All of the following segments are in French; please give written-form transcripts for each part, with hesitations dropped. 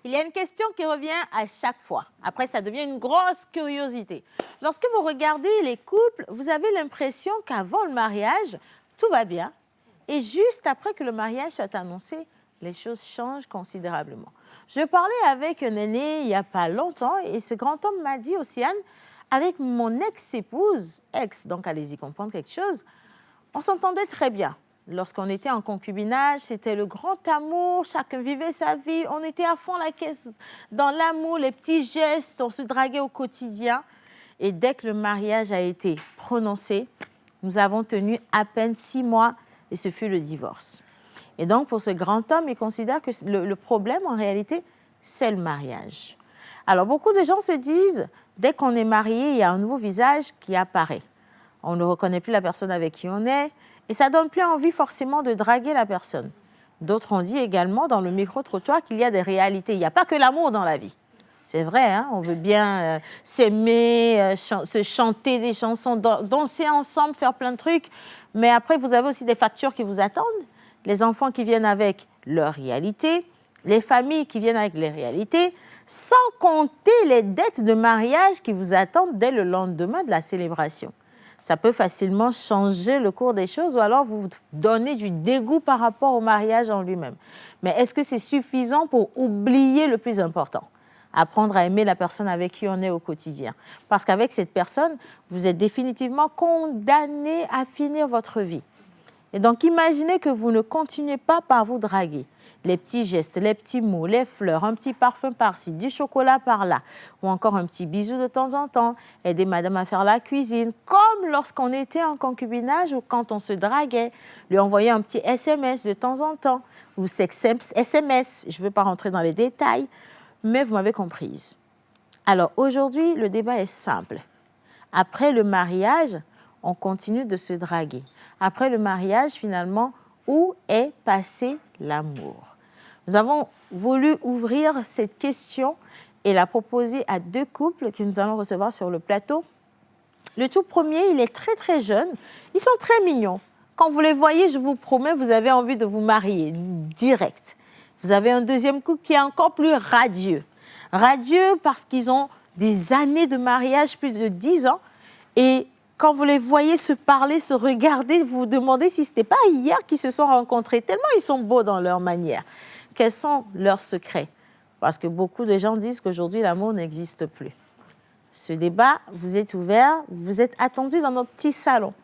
Il y a une question qui revient à chaque fois. Après, ça devient une grosse curiosité. Lorsque vous regardez les couples, vous avez l'impression qu'avant le mariage, tout va bien. Et juste après que le mariage soit annoncé, les choses changent considérablement. Je parlais avec un aîné il n'y a pas longtemps et ce grand homme m'a dit, Océane, avec mon ex-épouse, donc allez-y comprendre quelque chose, on s'entendait très bien. Lorsqu'on était en concubinage, c'était le grand amour, chacun vivait sa vie, on était à fond la caisse dans l'amour, les petits gestes, on se draguait au quotidien. Et dès que le mariage a été prononcé, nous avons tenu à peine 6 mois et ce fut le divorce. Et donc, pour ce grand homme, il considère que le problème, en réalité, c'est le mariage. Alors, beaucoup de gens se disent, dès qu'on est marié, il y a un nouveau visage qui apparaît. On ne reconnaît plus la personne avec qui on est et ça ne donne plus envie forcément de draguer la personne. D'autres ont dit également dans le micro-trottoir qu'il y a des réalités. Il n'y a pas que l'amour dans la vie. C'est vrai, hein, on veut bien s'aimer, se chanter des chansons, danser ensemble, faire plein de trucs. Mais après, vous avez aussi des factures qui vous attendent. Les enfants qui viennent avec leur réalité, les familles qui viennent avec les réalités, sans compter les dettes de mariage qui vous attendent dès le lendemain de la célébration. Ça peut facilement changer le cours des choses ou alors vous donner du dégoût par rapport au mariage en lui-même. Mais est-ce que c'est suffisant pour oublier le plus important ? Apprendre à aimer la personne avec qui on est au quotidien. Parce qu'avec cette personne, vous êtes définitivement condamné à finir votre vie. Et donc, imaginez que vous ne continuez pas par vous draguer. Les petits gestes, les petits mots, les fleurs, un petit parfum par-ci, du chocolat par-là, ou encore un petit bisou de temps en temps, aider madame à faire la cuisine, comme lorsqu'on était en concubinage ou quand on se draguait, lui envoyer un petit SMS de temps en temps, ou SMS, je ne veux pas rentrer dans les détails, mais vous m'avez comprise. Alors aujourd'hui, le débat est simple. Après le mariage, on continue de se draguer. Après le mariage, finalement, où est passé l'amour ? Nous avons voulu ouvrir cette question et la proposer à 2 couples que nous allons recevoir sur le plateau. Le tout premier, il est très très jeune. Ils sont très mignons. Quand vous les voyez, je vous promets, vous avez envie de vous marier direct. Vous avez un deuxième couple qui est encore plus radieux. Radieux parce qu'ils ont des années de mariage, plus de 10 ans. Et quand vous les voyez se parler, se regarder, vous vous demandez si ce n'était pas hier qu'ils se sont rencontrés, tellement ils sont beaux dans leur manière. Quels sont leurs secrets ? Parce que beaucoup de gens disent qu'aujourd'hui, l'amour n'existe plus. Ce débat, vous êtes ouvert, vous êtes attendus dans notre petit salon.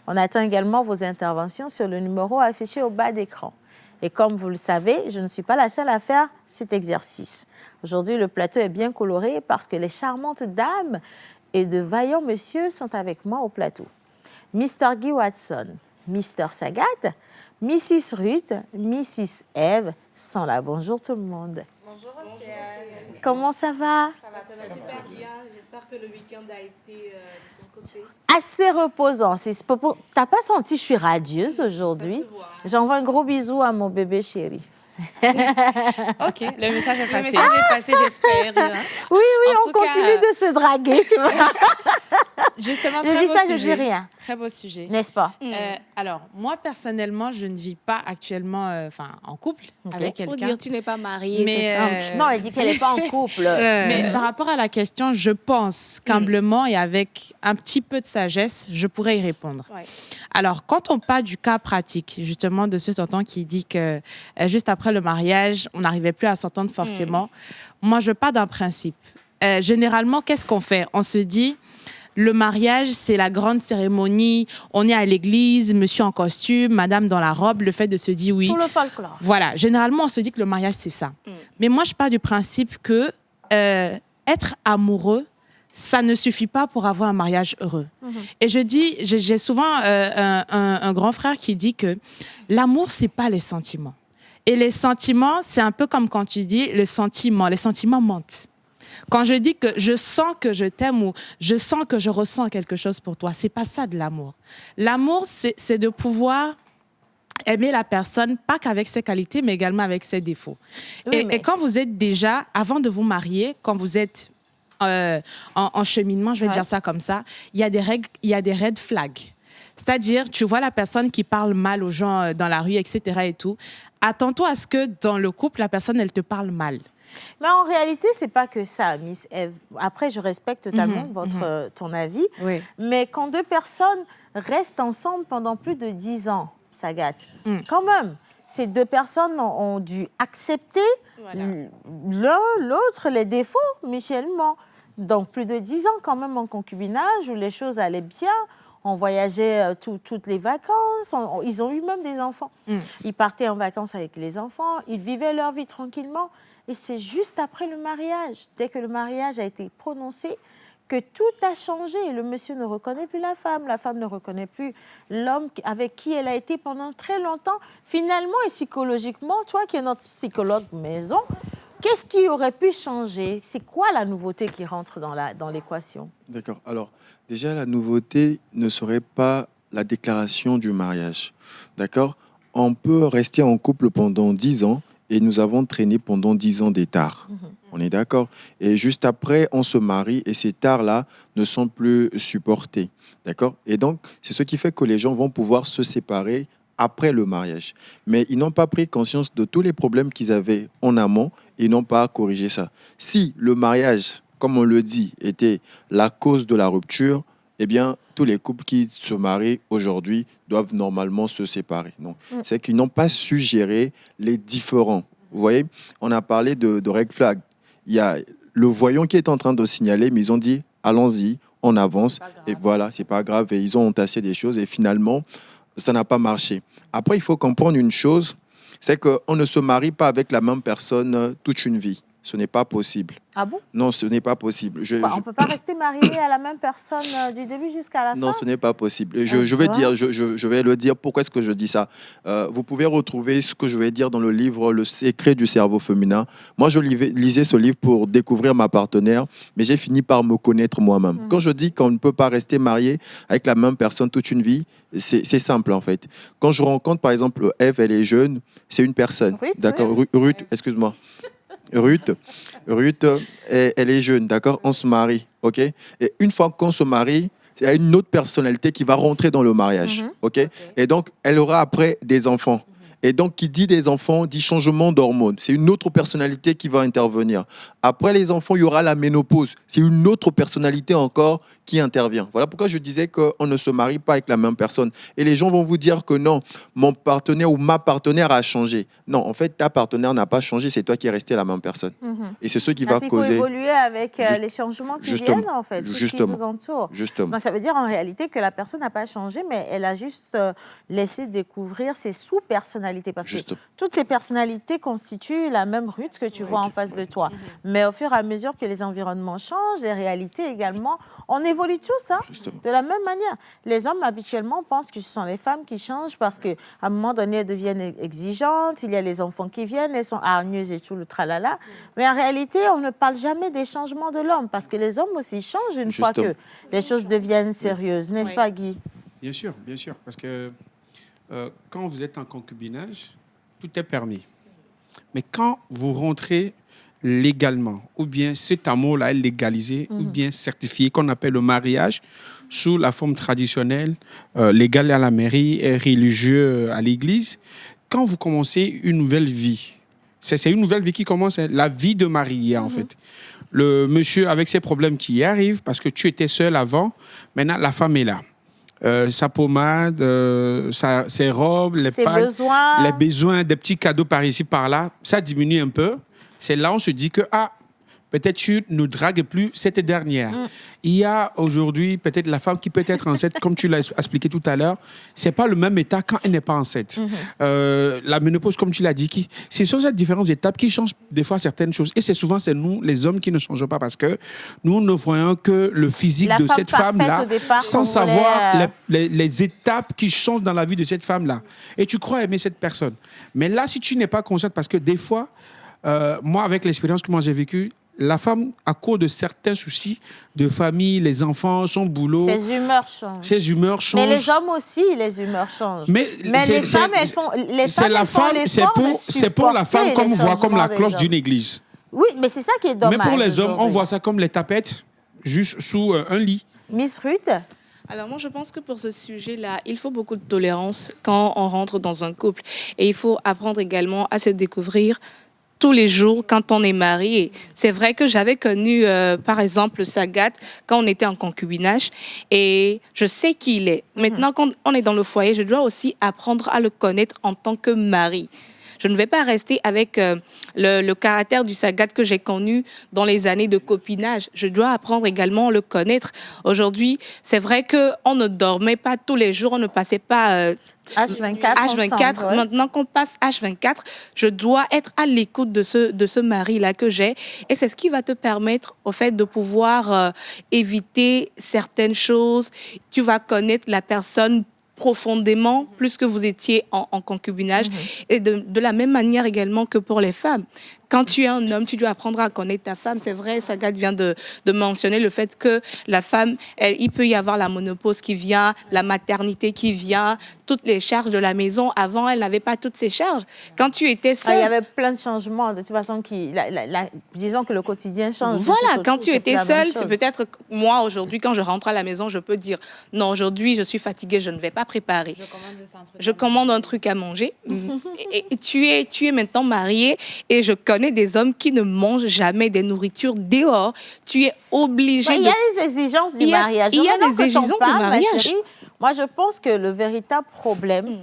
On attend également vos interventions sur le numéro affiché au bas d'écran. Et comme vous le savez, je ne suis pas la seule à faire cet exercice. Aujourd'hui, le plateau est bien coloré parce que les charmantes dames et de vaillants messieurs sont avec moi au plateau. Mr. Guy Watson, Mr. Sagat, Mrs. Ruth, Mrs. Eve sont là. Bonjour tout le monde. Bonjour Océane. Comment ça va? Ça va super bien. J'espère que le week-end a été de ton côté. Assez reposant. T'as pas senti que je suis radieuse aujourd'hui? J'envoie un gros bisou à mon bébé chéri. Ok, le message est passé. J'espère. Oui, on continue de se draguer, tu vois. Justement, je très dis beau ça, sujet. je dis rien. Très beau sujet. N'est-ce pas? Alors, moi, personnellement, je ne vis pas actuellement en couple avec quelqu'un. Pour dire tu n'es pas mariée, mais, c'est simple. Non, elle dit qu'elle n'est pas en couple. Mais par rapport à la question, je pense qu'humblement et avec un petit peu de sagesse, je pourrais y répondre. Ouais. Alors, quand on parle du cas pratique, justement, de ce tonton qui dit que juste après le mariage, on n'arrivait plus à s'entendre forcément, moi, je pars d'un principe. Généralement, qu'est-ce qu'on fait? On se dit, le mariage, c'est la grande cérémonie. On est à l'église, monsieur en costume, madame dans la robe. Le fait de se dire oui. Tout le folklore. Voilà. Généralement, on se dit que le mariage, c'est ça. Mais moi, je pars du principe que être amoureux, ça ne suffit pas pour avoir un mariage heureux. Et je dis, j'ai souvent un grand frère qui dit que l'amour, c'est pas les sentiments. Et les sentiments, c'est un peu comme quand tu dis les sentiments mentent. Quand je dis que je sens que je t'aime ou je sens que je ressens quelque chose pour toi, c'est pas ça de l'amour. L'amour, c'est de pouvoir aimer la personne, pas qu'avec ses qualités, mais également avec ses défauts. Oui, et quand vous êtes déjà, avant de vous marier, quand vous êtes en cheminement, je vais dire ça comme ça, il y a des règles, il y a des red flags. C'est-à-dire, tu vois la personne qui parle mal aux gens dans la rue, etc. et tout. Attends-toi à ce que dans le couple, la personne, elle te parle mal. Mais en réalité, c'est pas que ça, Miss Eve. Après, je respecte totalement ton avis. Oui. Mais quand deux personnes restent ensemble pendant plus de 10 ans, Sagat, quand même, ces deux personnes ont dû accepter Voilà. l'autre les défauts mutuellement. Donc, plus de 10 ans quand même en concubinage où les choses allaient bien. On voyageait toutes les vacances. Ils ont eu même des enfants. Ils partaient en vacances avec les enfants. Ils vivaient leur vie tranquillement. Et c'est juste après le mariage, dès que le mariage a été prononcé, que tout a changé. Le monsieur ne reconnaît plus la femme ne reconnaît plus l'homme avec qui elle a été pendant très longtemps. Finalement et psychologiquement, toi qui es notre psychologue maison, qu'est-ce qui aurait pu changer? C'est quoi la nouveauté qui rentre dans l'équation? D'accord. Alors, déjà, la nouveauté ne serait pas la déclaration du mariage. D'accord? On peut rester en couple pendant 10 ans et nous avons traîné pendant 10 ans d'étards. On est d'accord? Et juste après, on se marie et ces tares-là ne sont plus supportés. D'accord? Et donc, c'est ce qui fait que les gens vont pouvoir se séparer après le mariage. Mais ils n'ont pas pris conscience de tous les problèmes qu'ils avaient en amont et ils n'ont pas corrigé ça. Si le mariage, comme on le dit, était la cause de la rupture, eh bien, tous les couples qui se marient aujourd'hui doivent normalement se séparer. Donc, c'est qu'ils n'ont pas su gérer les différends. Vous voyez, on a parlé de red flag. Il y a le voyant qui est en train de signaler, mais ils ont dit, allons-y, on avance. Et voilà, c'est pas grave. Et ils ont entassé des choses et finalement, ça n'a pas marché. Après, il faut comprendre une chose, c'est qu'on ne se marie pas avec la même personne toute une vie. Ce n'est pas possible. Ah bon? Non, ce n'est pas possible. On ne peut pas rester marié à la même personne du début jusqu'à la fin? Non, ce n'est pas possible. Je vais le dire. Pourquoi est-ce que je dis ça? Vous pouvez retrouver ce que je vais dire dans le livre Le secret du cerveau féminin. Moi, je lisais ce livre pour découvrir ma partenaire, mais j'ai fini par me connaître moi-même. Quand je dis qu'on ne peut pas rester marié avec la même personne toute une vie, c'est simple en fait. Quand je rencontre par exemple Eve, elle est jeune, c'est une personne. Ruth, d'accord? Ruth, excuse-moi. Ruth, elle est jeune, d'accord? On se marie, ok? Et une fois qu'on se marie, il y a une autre personnalité qui va rentrer dans le mariage, ok? Et donc, elle aura après des enfants. Et donc, qui dit des enfants, dit changement d'hormones. C'est une autre personnalité qui va intervenir. Après les enfants, il y aura la ménopause. C'est une autre personnalité encore qui intervient. Voilà pourquoi je disais qu'on ne se marie pas avec la même personne. Et les gens vont vous dire que non, mon partenaire ou ma partenaire a changé. Non, en fait, ta partenaire n'a pas changé, c'est toi qui es resté la même personne. Et c'est ce qui va causer... Il faut évoluer avec les changements qui viennent, en fait, tout ce qui vous entoure. Justement. Donc, ça veut dire en réalité que la personne n'a pas changé, mais elle a juste laissé découvrir ses sous-personnalités. Parce que toutes ces personnalités constituent la même Ruth que tu vois en face de toi. Mais au fur et à mesure que les environnements changent, les réalités également, on évolue tous, hein, de la même manière. Les hommes, habituellement, pensent que ce sont les femmes qui changent parce qu'à un moment donné, elles deviennent exigeantes, il y a les enfants qui viennent, elles sont hargneuses et tout le tralala. Mais en réalité, on ne parle jamais des changements de l'homme parce que les hommes aussi changent une fois que les choses deviennent sérieuses. N'est-ce pas, Guy? Bien sûr, parce que quand vous êtes en concubinage, tout est permis. Mais quand vous rentrez légalement, ou bien cet amour-là est légalisé, ou bien certifié, qu'on appelle le mariage, sous la forme traditionnelle, légale à la mairie et religieux à l'église, quand vous commencez une nouvelle vie, c'est une nouvelle vie qui commence, la vie de marié en fait. Le monsieur avec ses problèmes qui y arrivent, parce que tu étais seul avant, maintenant la femme est là. Sa pommade, ses robes, les besoins, des petits cadeaux par ici, par là, ça diminue un peu. C'est là où on se dit que, peut-être tu ne dragues plus cette dernière. Il y a aujourd'hui peut-être la femme qui peut être enceinte, comme tu l'as expliqué tout à l'heure, c'est pas le même état quand elle n'est pas enceinte. La ménopause, comme tu l'as dit, ce sont ces différentes étapes qui changent des fois certaines choses. Et c'est nous, les hommes, qui ne changeons pas parce que nous ne voyons que le physique de cette femme-là, sans savoir les étapes qui changent dans la vie de cette femme-là. Et tu crois aimer cette personne. Mais là, si tu n'es pas consciente, parce que des fois, moi, avec l'expérience que moi j'ai vécue, la femme, à cause de certains soucis de famille, les enfants, son boulot... Ses humeurs changent. Mais les hommes aussi, les humeurs changent. Mais les femmes, elles font c'est pour la femme qu'on voit comme la cloche d'une église. Oui, mais c'est ça qui est dommage. Mais pour les hommes, on voit ça comme les tapettes, juste sous un lit. Miss Ruth? Alors moi, je pense que pour ce sujet-là, il faut beaucoup de tolérance quand on rentre dans un couple. Et il faut apprendre également à se découvrir tous les jours quand on est marié. C'est vrai que j'avais connu, par exemple, Sagat quand on était en concubinage et je sais qui il est. Maintenant, quand on est dans le foyer, je dois aussi apprendre à le connaître en tant que mari. Je ne vais pas rester avec le caractère du Sagat que j'ai connu dans les années de copinage. Je dois apprendre également à le connaître. Aujourd'hui, c'est vrai qu'on ne dormait pas tous les jours, on ne passait pas H24 H24. ensemble, ouais. Maintenant qu'on passe H24, je dois être à l'écoute de ce mari-là que j'ai. Et c'est ce qui va te permettre, au fait, de pouvoir éviter certaines choses. Tu vas connaître la personne profondément, plus que vous étiez en concubinage. Et de la même manière également que pour les femmes. Quand tu es un homme, tu dois apprendre à connaître ta femme. C'est vrai, Sagat vient de mentionner le fait que la femme, il peut y avoir la ménopause qui vient, la maternité qui vient, toutes les charges de la maison. Avant, elle n'avait pas toutes ces charges. Quand tu étais seule... Il y avait plein de changements, de toute façon, disons que le quotidien change. Voilà, quand tu étais seule, c'est c'est peut-être moi, aujourd'hui, quand je rentre à la maison, je peux dire, non, aujourd'hui, je suis fatiguée, je ne vais pas préparer. Je commande un truc à manger. Et tu es maintenant mariée et je connais des hommes qui ne mangent jamais des nourritures dehors. Tu es obligé Il y a les exigences du mariage. Il y a Maintenant des que exigences t'en parles, du ma mariage. chérie, moi, je pense que le véritable problème,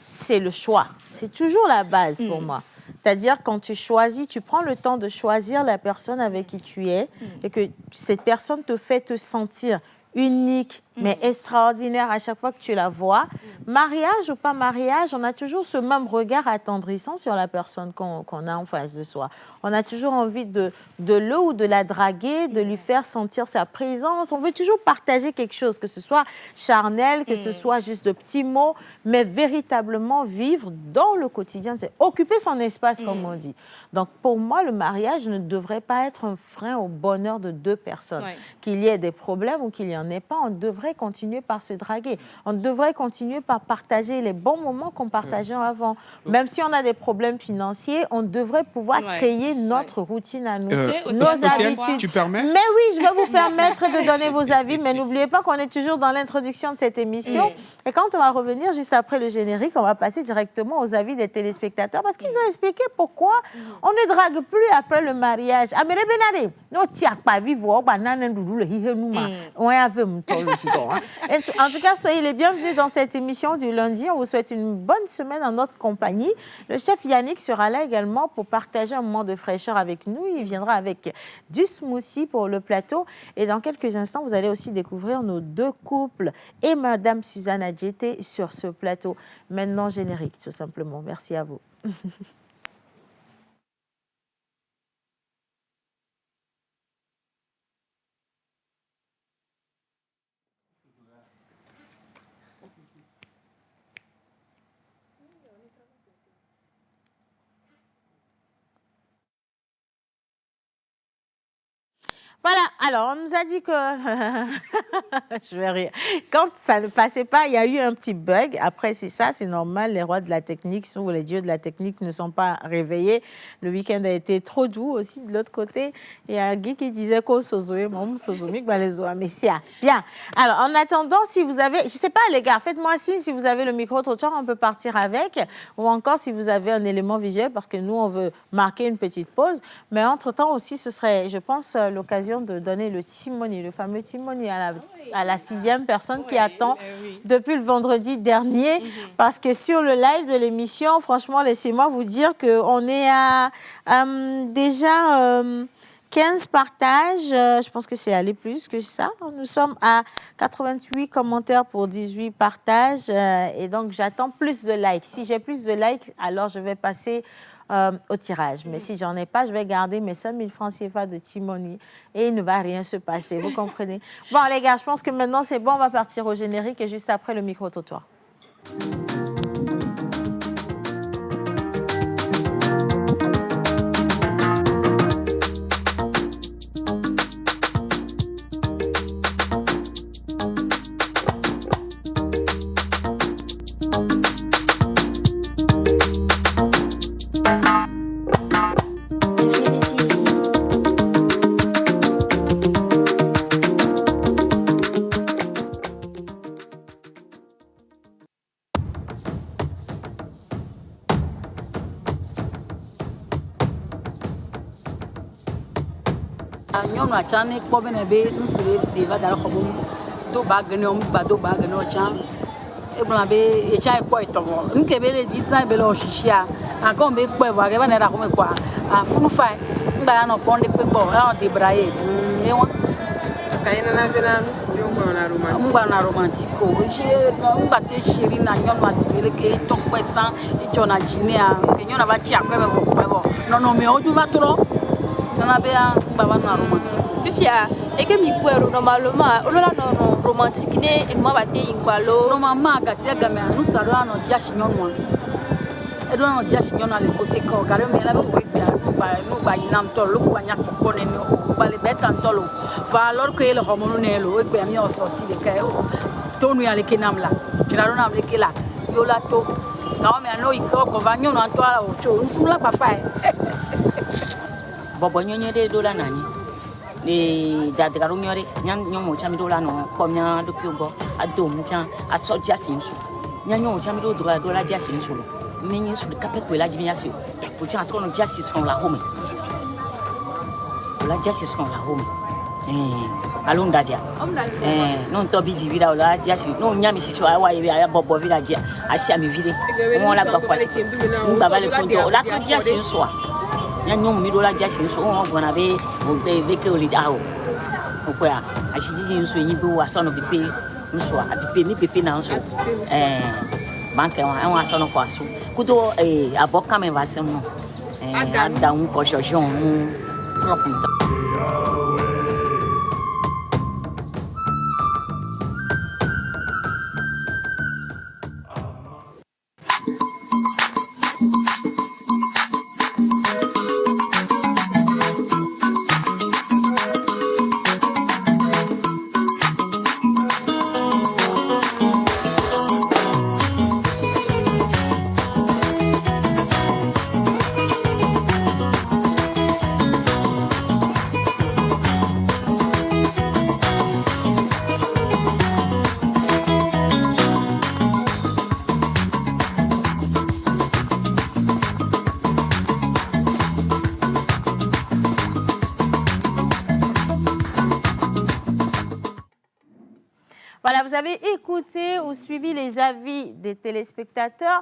c'est le choix. C'est toujours la base pour moi. C'est-à-dire, quand tu choisis, tu prends le temps de choisir la personne avec qui tu es et que cette personne te fait te sentir unique, mais extraordinaire à chaque fois que tu la vois. Mariage ou pas mariage, on a toujours ce même regard attendrissant sur la personne qu'on a en face de soi. On a toujours envie de le ou de la draguer, de lui faire sentir sa présence. On veut toujours partager quelque chose, que ce soit charnel, que ce soit juste de petits mots, mais véritablement vivre dans le quotidien. C'est occuper son espace, comme on dit. Donc, pour moi, le mariage ne devrait pas être un frein au bonheur de deux personnes. Ouais. Qu'il y ait des problèmes ou qu'il n'y en ait pas, on devrait continuer par se draguer. On devrait continuer par partager les bons moments qu'on partageait avant. Même si on a des problèmes financiers, on devrait pouvoir créer notre routine à nous, nos Océane, habitudes. tu permets? Mais oui, je vais vous permettre de donner vos avis, mais n'oubliez pas qu'on est toujours dans l'introduction de cette émission. Et quand on va revenir juste après le générique, on va passer directement aux avis des téléspectateurs parce qu'ils ont expliqué pourquoi on ne drague plus après le mariage. Ah, mais les bénarés, nous tiens pas vivre, en tout cas, soyez les bienvenus dans cette émission du lundi. On vous souhaite une bonne semaine en notre compagnie. Le chef Yannick sera là également pour partager un moment de fraîcheur avec nous. Il viendra avec du smoothie pour le plateau. Et dans quelques instants, vous allez aussi découvrir nos deux couples et Madame Suzanne Adjeté sur ce plateau. Maintenant, générique, tout simplement. Merci à vous. Voilà, alors on nous a dit que... Je vais rire. Quand ça ne passait pas, il y a eu un petit bug. Après, c'est ça, c'est normal. Les rois de la technique ou les dieux de la technique ne sont pas réveillés. Le week-end a été trop doux aussi de l'autre côté. Il y a un Guy qui disait qu'on s'ozoait, mon s'ozomique, mais c'est bien. Alors, en attendant, si vous avez... Je ne sais pas, les gars, faites-moi signe si vous avez le micro-trottoir, on peut partir avec. Ou encore si vous avez un élément visuel, parce que nous, on veut marquer une petite pause. Mais entre-temps aussi, ce serait, je pense, l'occasion de donner le timonier, le fameux timonier à la sixième personne qui attend depuis le vendredi dernier. Parce que sur le live de l'émission, franchement, laissez-moi vous dire qu'on est à déjà 15 partages. Je pense que c'est aller plus que ça. Nous sommes à 88 commentaires pour 18 partages. Et donc, j'attends plus de likes. Si j'ai plus de likes, alors je vais passer au tirage. Mais si j'en ai pas, je vais garder mes 5 000 francs CFA de Timoni et il ne va rien se passer. Vous comprenez? Bon, les gars, je pense que maintenant, c'est bon. On va partir au générique et juste après, le micro-trottoir. nyɔnu atsa ne kpɔ bena be nu si ɖe va da ɖe xɔ me nu do ba gene wo gba do ba gene wo tsã egblɔna be etsã ekpɔ etɔvɔ nu ke be le di sa be le wɔ shishia akɔ be kpɔ evɔ ake va ne ɖe axɔme kpɔa afunu fae ŋgba ya nɔ kpɔ ne kpe kpɔ ya nɔ debra ye ewa ŋgba na romantique o ŋgba te chéri na nyɔnu asi be leke tɔkpɛ san etsɔna dzinea ke nyɔnua va tsi akɔe me vɔ kpɛ vɔ nɔnɔmewo dzo va trɔ nana be ŋgba va nɔ romantique o. Fifia, et que mi puero normalement, on a non romantique né et moi batte in qualo. Normalement, gasia gamé, nous ça doit nous dire chignon moi. Et doit nous dire chignon le côté corps, car mais là nous ba inam tolo, nous ba nyak pokone nous, ba le bête en tolo. Va alors que le hormone né lo, et bien mi en sorti de caillou. To nous y a le kenam là, qui la donne avec là. Yo la to. Non mais non il croit qu'on va nous en toi au chaud, nous fous là pas faire. Bobo nyonye de dola nani. Les dadgarou nyore nyanyo chami dola no komnya do piobo adom chan aso jasinsu nyanyo chami do dola jasinsu minyi su kapet ko la jibiasi o chan to no justice on la home la justice on la home alunda dia non to bi divida la justice no nyami si so awa ye ya bobo village asia mi vile on la gba kwasi ngba le konjo la to jasinsu nyanyo mi dola jasinsu on gona be o be veke o lidao o kwa ashiji nso yin bi wa so no bipe nso a bipe mi bipe na nso banke wa so no kwaso kudo aboka me vasem no ada un ko jojon mu propre. Voilà, vous avez écouté ou suivi les avis des téléspectateurs.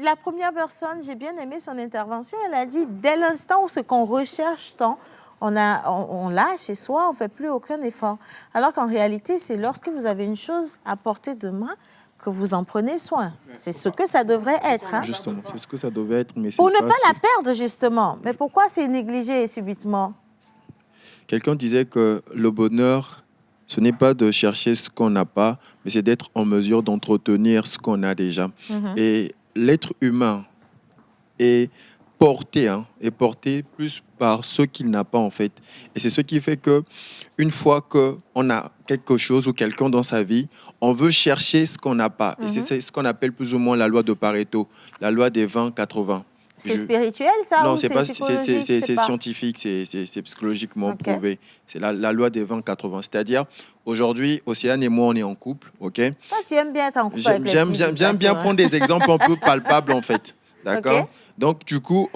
La première personne, j'ai bien aimé son intervention, elle a dit dès l'instant où ce qu'on recherche tant, on l'a chez soi, on ne fait plus aucun effort. Alors qu'en réalité, c'est lorsque vous avez une chose à portée de main que vous en prenez soin. C'est ce que ça devrait être. Hein? Justement, c'est ce que ça devait être. Mais pour ne pas la perdre, justement. Mais pourquoi c'est négligé subitement? Quelqu'un disait que le bonheur, ce n'est pas de chercher ce qu'on n'a pas, mais c'est d'être en mesure d'entretenir ce qu'on a déjà. Et l'être humain est porté plus par ce qu'il n'a pas en fait. Et c'est ce qui fait que une fois qu'on a quelque chose ou quelqu'un dans sa vie, on veut chercher ce qu'on n'a pas. Et c'est ce qu'on appelle plus ou moins la loi de Pareto, la loi des 20-80. C'est spirituel, ça? Non, c'est scientifique, c'est psychologiquement prouvé. C'est la loi des 20-80. C'est-à-dire, aujourd'hui, Océane et moi, on est en couple, ok? Toi, tu aimes bien être en couple avec les filles. J'aime bien prendre des exemples un peu palpables, en fait. D'accord? Okay. Donc, du coup,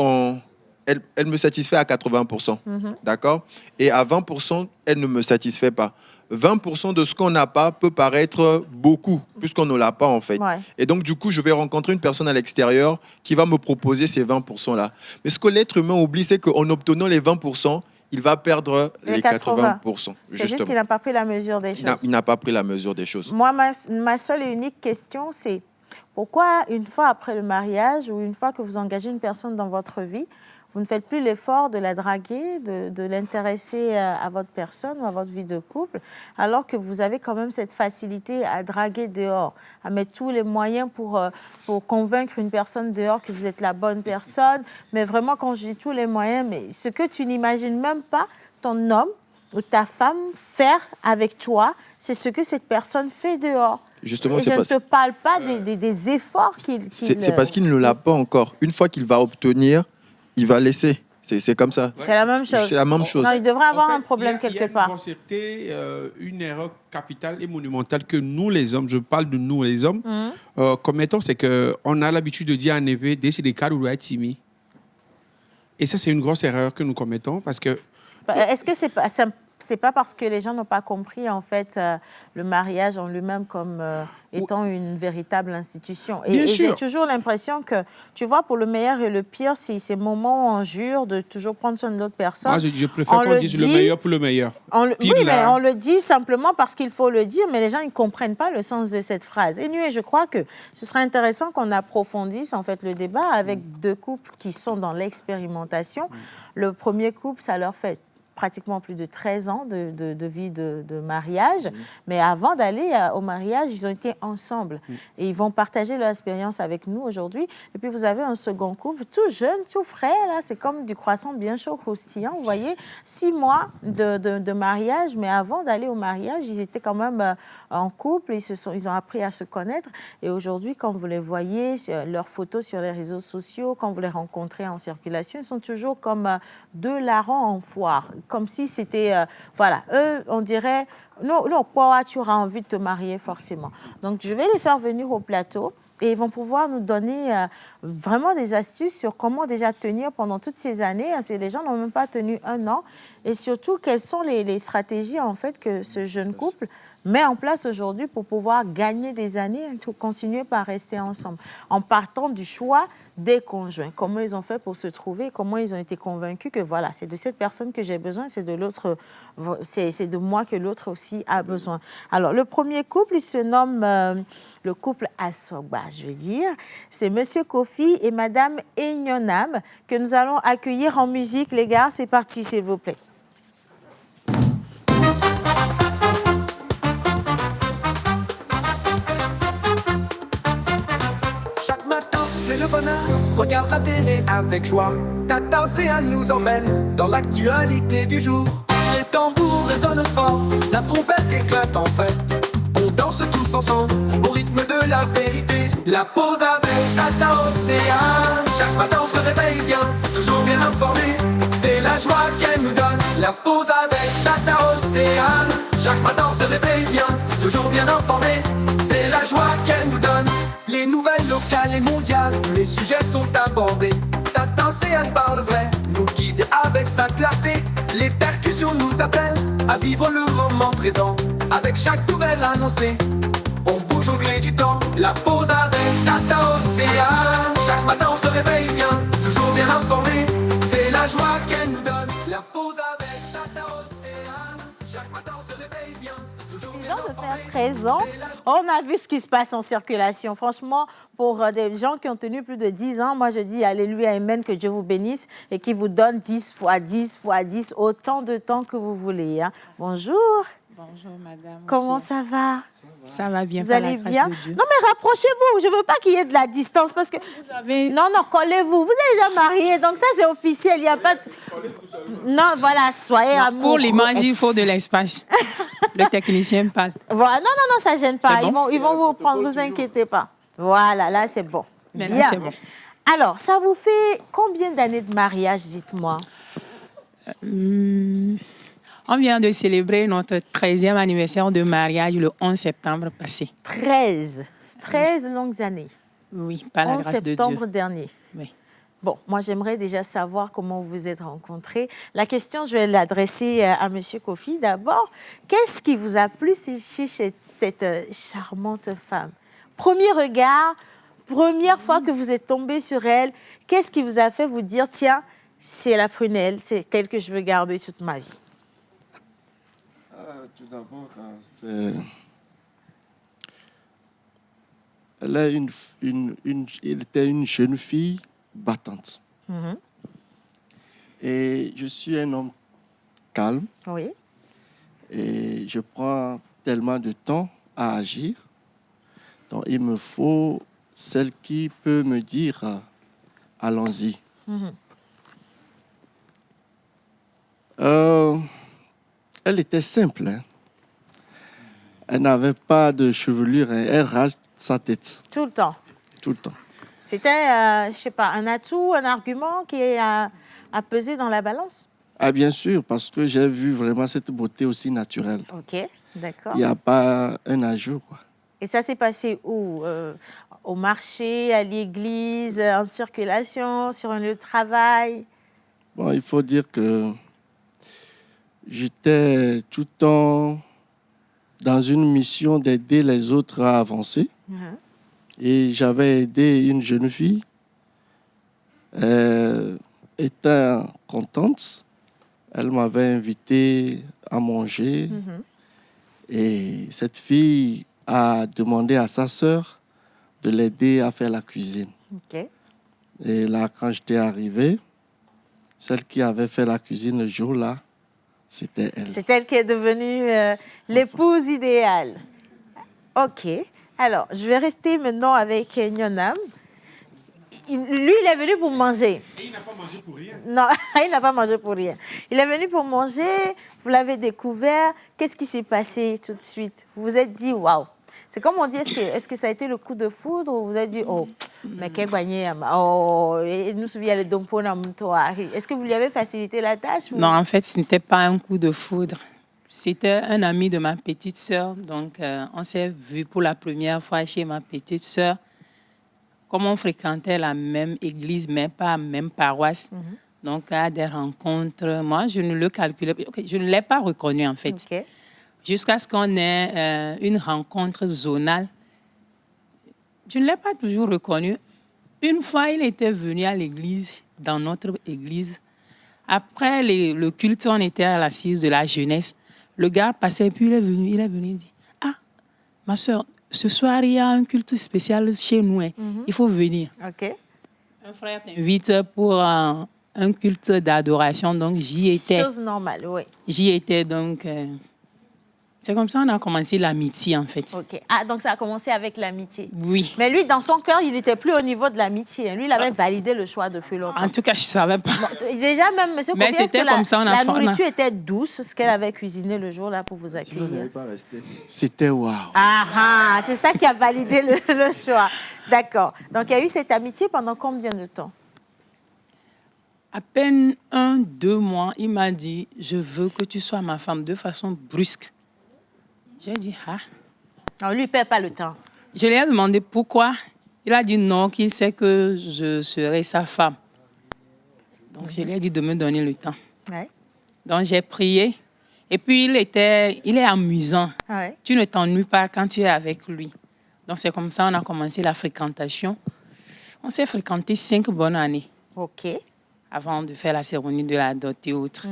elle me satisfait à 80%. D'accord? Et à 20%, elle ne me satisfait pas. 20% de ce qu'on n'a pas peut paraître beaucoup, puisqu'on ne l'a pas en fait. Ouais. Et donc, du coup, je vais rencontrer une personne à l'extérieur qui va me proposer ces 20%-là. Mais ce que l'être humain oublie, c'est qu'en obtenant les 20%, il va perdre les 80%. C'est juste qu'il n'a pas pris la mesure des choses. Il n'a pas pris la mesure des choses. Moi, ma seule et unique question, c'est pourquoi une fois après le mariage ou une fois que vous engagez une personne dans votre vie, vous ne faites plus l'effort de la draguer, de l'intéresser à votre personne ou à votre vie de couple, alors que vous avez quand même cette facilité à draguer dehors, à mettre tous les moyens pour convaincre une personne dehors que vous êtes la bonne personne. Mais vraiment, quand je dis tous les moyens, mais ce que tu n'imagines même pas ton homme ou ta femme faire avec toi, c'est ce que cette personne fait dehors. Justement, je ne te parle pas des efforts qu'il... C'est parce qu'il ne l'a pas encore. Une fois qu'il va obtenir, il va laisser. C'est comme ça. C'est la même chose. C'est la même chose. Non, il devrait avoir un problème quelque part. Il y a une erreur capitale et monumentale que nous, les hommes, je parle de nous, les hommes, commettons, c'est qu'on a l'habitude de dire en effet, c'est des cas où on doit être timide. Et ça, c'est une grosse erreur que nous commettons parce que Est-ce que c'est pas parce que les gens n'ont pas compris en fait le mariage en lui-même comme étant une véritable institution. Et j'ai toujours l'impression que, tu vois, pour le meilleur et le pire, c'est ces moments où on jure de toujours prendre soin de l'autre personne. Moi, je préfère qu'on dise le meilleur pour le meilleur. Mais on le dit simplement parce qu'il faut le dire, mais les gens ne comprennent pas le sens de cette phrase. Et je crois que ce serait intéressant qu'on approfondisse en fait le débat avec deux couples qui sont dans l'expérimentation. Le premier couple, ça leur fait pratiquement plus de 13 ans de vie de mariage. Mais avant d'aller au mariage, ils ont été ensemble. Et ils vont partager leur expérience avec nous aujourd'hui. Et puis, vous avez un second couple, tout jeune, tout frais. Là, c'est comme du croissant bien chaud, croustillant. Vous voyez, 6 mois de mariage. Mais avant d'aller au mariage, ils étaient quand même en couple. Ils ont appris à se connaître. Et aujourd'hui, quand vous les voyez, leurs photos sur les réseaux sociaux, quand vous les rencontrez en circulation, ils sont toujours comme deux larrons en foire. Comme si c'était, voilà, eux, on dirait, non, pourquoi tu auras envie de te marier forcément. Donc, je vais les faire venir au plateau et ils vont pouvoir nous donner vraiment des astuces sur comment déjà tenir pendant toutes ces années. Les gens n'ont même pas tenu 1 an. Et surtout, quelles sont les stratégies, en fait, que ce jeune couple met en place aujourd'hui pour pouvoir gagner des années et continuer par rester ensemble, en partant du choix des conjoints. Comment ils ont fait pour se trouver, comment ils ont été convaincus que voilà, c'est de cette personne que j'ai besoin, c'est de l'autre, c'est de moi que l'autre aussi a besoin. Alors, le premier couple, il se nomme le couple Asogba, je veux dire. C'est Monsieur Kofi et Madame Enyonam que nous allons accueillir en musique. Les gars, c'est parti, s'il vous plaît. Le bonheur, regarde la télé avec joie. Tata Océane nous emmène dans l'actualité du jour. Les tambours résonnent fort, la trompette éclate en fête. On danse tous ensemble au rythme de la vérité. La pause avec Tata Océane. Chaque matin on se réveille bien, toujours bien informé. C'est la joie qu'elle nous donne. La pause avec Tata Océane. Chaque matin on se réveille bien, toujours bien informé. C'est la joie qu'elle nous donne. Les nouvelles locales et mondiales, tous les sujets sont abordés. Tata Océane parle vrai, nous guide avec sa clarté. Les percussions nous appellent à vivre le moment présent. Avec chaque nouvelle annoncée, on bouge au gré du temps. La pause avec Tata Océane. Chaque matin on se réveille bien, toujours bien informé. C'est la joie qu'elle nous donne. La pause avec Tata Océane. Chaque matin on se réveille bien. De faire 13 ans, on a vu ce qui se passe en circulation. Franchement, pour des gens qui ont tenu plus de 10 ans, moi je dis alléluia, amen, que Dieu vous bénisse et qu'il vous donne 10 fois 10 fois 10, autant de temps que vous voulez. Hein. Bonjour. Bonjour madame. Comment ça va? Ça va bien. Vous allez bien? Non mais rapprochez-vous, je ne veux pas qu'il y ait de la distance parce que... Non, collez-vous. Vous êtes déjà mariés, donc ça c'est officiel, il n'y a pas de... Non, voilà, soyez amoureux. Pour l'image, il faut de l'espace. Le technicien parle. Voilà, non, ça ne gêne pas. Bon? Ils vont vous prendre, ne vous inquiétez pas. Voilà, là c'est bon. Maintenant, bien. C'est bon. Alors, ça vous fait combien d'années de mariage, dites-moi? On vient de célébrer notre 13e anniversaire de mariage le 11 septembre passé. 13 longues années. Oui, par la grâce de Dieu. 11 septembre dernier. Oui. Bon, moi, j'aimerais déjà savoir comment vous vous êtes rencontrés. La question, je vais l'adresser à M. Kofi d'abord. Qu'est-ce qui vous a plu chez cette charmante femme? Premier regard, première fois que vous êtes tombé sur elle, qu'est-ce qui vous a fait vous dire, tiens, c'est la prunelle, c'est elle que je veux garder toute ma vie? Tout d'abord, elle était une jeune fille battante. Mm-hmm. Et je suis un homme calme. Oui. Et je prends tellement de temps à agir. Donc, il me faut celle qui peut me dire allons-y. Mm-hmm. Elle était simple. Hein. Elle n'avait pas de chevelure. Hein. Elle rase sa tête. Tout le temps. Tout le temps. C'était, je ne sais pas, un atout, un argument qui a pesé dans la balance? Ah, bien sûr, parce que j'ai vu vraiment cette beauté aussi naturelle. Ok, d'accord. Il n'y a pas un ajout, quoi. Et ça s'est passé où? Au marché, à l'église, en circulation, sur un lieu de travail? Bon, il faut dire que j'étais tout le temps dans une mission d'aider les autres à avancer. Et j'avais aidé une jeune fille. Elle était contente. Elle m'avait invité à manger. Et cette fille a demandé à sa sœur de l'aider à faire la cuisine. Et là, quand j'étais arrivé, celle qui avait fait la cuisine le jour-là, c'était elle. C'est elle qui est devenue l'épouse idéale. OK. Alors, je vais rester maintenant avec Nyonam. Lui, il est venu pour manger. Et il n'a pas mangé pour rien. Non, il n'a pas mangé pour rien. Il est venu pour manger, vous l'avez découvert. Qu'est-ce qui s'est passé tout de suite? Vous vous êtes dit, waouh. C'est comme on dit, est-ce que ça a été le coup de foudre ou vous vous êtes dit, oh, mais qu'est-ce que nous souviens le dompo na mtoari. Est-ce que vous lui avez facilité la tâche ou... Non, en fait, ce n'était pas un coup de foudre. C'était un ami de ma petite sœur. Donc, on s'est vu pour la première fois chez ma petite sœur. Comme on fréquentait la même église, mais pas la même paroisse. Donc, à des rencontres, moi, je ne le calculais pas. Je ne l'ai pas reconnu, en fait. Jusqu'à ce qu'on ait une rencontre zonale. Je ne l'ai pas toujours reconnu. Une fois, il était venu à l'église, dans notre église. Après le culte, on était à l'assise de la jeunesse. Le gars passait, puis il est venu, il dit, « Ah, ma soeur, ce soir, il y a un culte spécial chez nous. Il faut venir. » Un frère t'invite pour un culte d'adoration, donc j'y étais. Chose normale, oui. J'y étais, donc... c'est comme ça qu'on a commencé l'amitié, en fait. Ah, donc ça a commencé avec l'amitié. Oui. Mais lui, dans son cœur, il n'était plus au niveau de l'amitié. Lui, il avait validé le choix depuis longtemps. En tout cas, je ne savais pas. Bon, déjà, même, monsieur Mais Kofi, c'était comme ça, on a la nourriture était douce, ce qu'elle avait cuisiné le jour-là pour vous accueillir. Sinon, on n'allait pas rester. C'était waouh. Ah, c'est ça qui a validé le choix. D'accord. Donc, il y a eu cette amitié pendant combien de temps? À peine 1-2 mois, il m'a dit, je veux que tu sois ma femme, de façon brusque. J'ai dit, ah. Non, lui, il ne perd pas le temps. Je lui ai demandé pourquoi. Il a dit non, qu'il sait que je serai sa femme. Donc, je lui ai dit de me donner le temps. Donc, j'ai prié. Et puis, il est amusant. Tu ne t'ennuies pas quand tu es avec lui. Donc, c'est comme ça qu'on a commencé la fréquentation. On s'est fréquenté 5 bonnes années. Avant de faire la cérémonie de la dot et autres.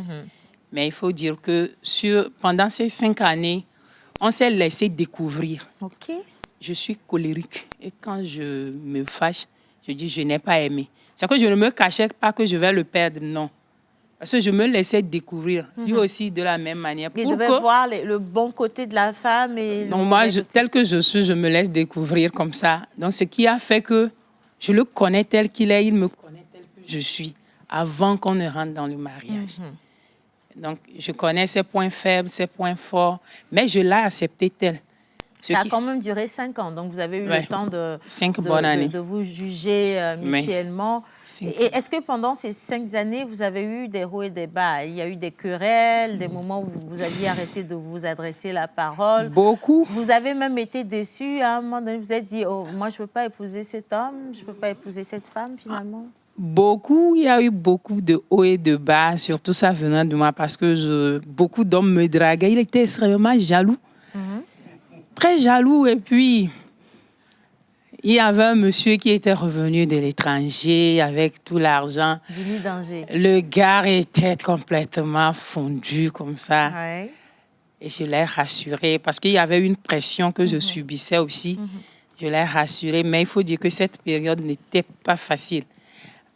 Mais il faut dire que pendant ces 5 années, on s'est laissé découvrir. Je suis colérique. Et quand je me fâche, je dis je n'ai pas aimé. C'est que je ne me cachais pas que je vais le perdre, non. Parce que je me laissais découvrir. Lui aussi, de la même manière. Il devait voir le bon côté de la femme. Et donc moi, tel que je suis, je me laisse découvrir comme ça. Donc ce qui a fait que je le connais tel qu'il est, il me connaît tel que je suis, avant qu'on ne rentre dans le mariage. Donc, je connais ses points faibles, ses points forts, mais je l'ai accepté tel. Ça a quand même duré 5 ans, donc vous avez eu le temps de vous juger mutuellement. Et est-ce que pendant ces 5 années, vous avez eu des hauts et des bas? Il y a eu des querelles, des moments où vous aviez arrêté de vous adresser la parole? Beaucoup. Vous avez même été déçu à un moment donné, vous vous êtes dit, oh, moi je ne peux pas épouser cet homme, je ne peux pas épouser cette femme finalement? Beaucoup, il y a eu beaucoup de hauts et de bas, surtout ça venant de moi parce que beaucoup d'hommes me draguaient. Il était extrêmement jaloux, très jaloux. Et puis, il y avait un monsieur qui était revenu de l'étranger avec tout l'argent. Le gars était complètement fondu comme ça. Et je l'ai rassuré parce qu'il y avait une pression que je subissais aussi. Je l'ai rassuré, mais il faut dire que cette période n'était pas facile.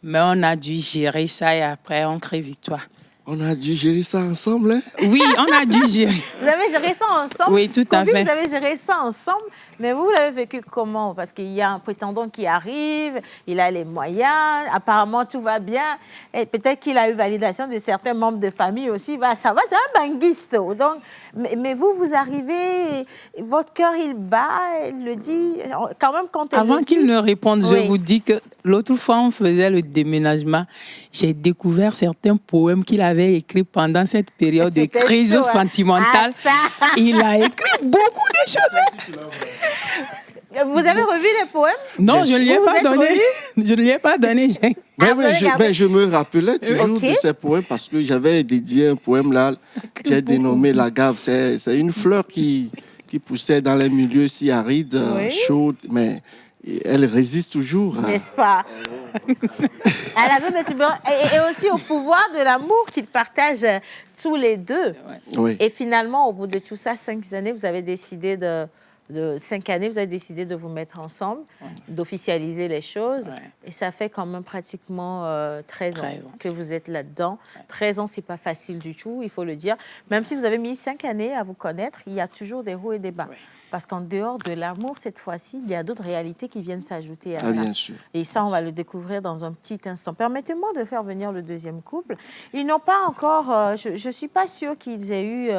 Mais on a dû gérer ça et après, on crée victoire. On a dû gérer ça ensemble, hein? Oui, on a dû gérer. Vous avez géré ça ensemble? Oui, tout à fait. Vous avez géré ça ensemble, mais vous l'avez vécu comment? Parce qu'il y a un prétendant qui arrive, il a les moyens, apparemment tout va bien, et peut-être qu'il a eu validation de certains membres de famille aussi. Bah, ça va, c'est un banguisto. Donc, mais vous arrivez, votre cœur, il bat, il le dit, quand même quand elle Avant qu'il ne réponde, je vous dis que l'autre fois, on faisait le déménagement, j'ai découvert certains poèmes qu'il avait écrits pendant cette période de crise sentimentale. Il a écrit beaucoup de choses. Vous avez revu les poèmes? Non, je ne lui ai pas donné. Je ne lui ai pas donné. Mais Ah, vous oui, avez gardé? mais je me rappelais toujours Ok. de ces poèmes parce que j'avais dédié un poème là, j'ai dénommé l'agave. C'est une fleur qui poussait dans les milieux si arides, Oui. chaudes, mais elle résiste toujours. N'est-ce pas? À la zone de turbulence et aussi au pouvoir de l'amour qu'ils partagent tous les deux. Oui. Et finalement, au bout de tout ça, 5 années, vous avez décidé de 5 années, vous avez décidé de vous mettre ensemble, d'officialiser les choses. Et ça fait quand même pratiquement 13 ans que vous êtes là-dedans. 13 ans, c'est pas facile du tout, il faut le dire. Même si vous avez mis 5 années à vous connaître, il y a toujours des hauts et des bas. Parce qu'en dehors de l'amour, cette fois-ci, il y a d'autres réalités qui viennent s'ajouter à ça. Bien sûr. Et ça, on va le découvrir dans un petit instant. Permettez-moi de faire venir le deuxième couple. Ils n'ont pas encore, je ne suis pas sûre qu'ils aient eu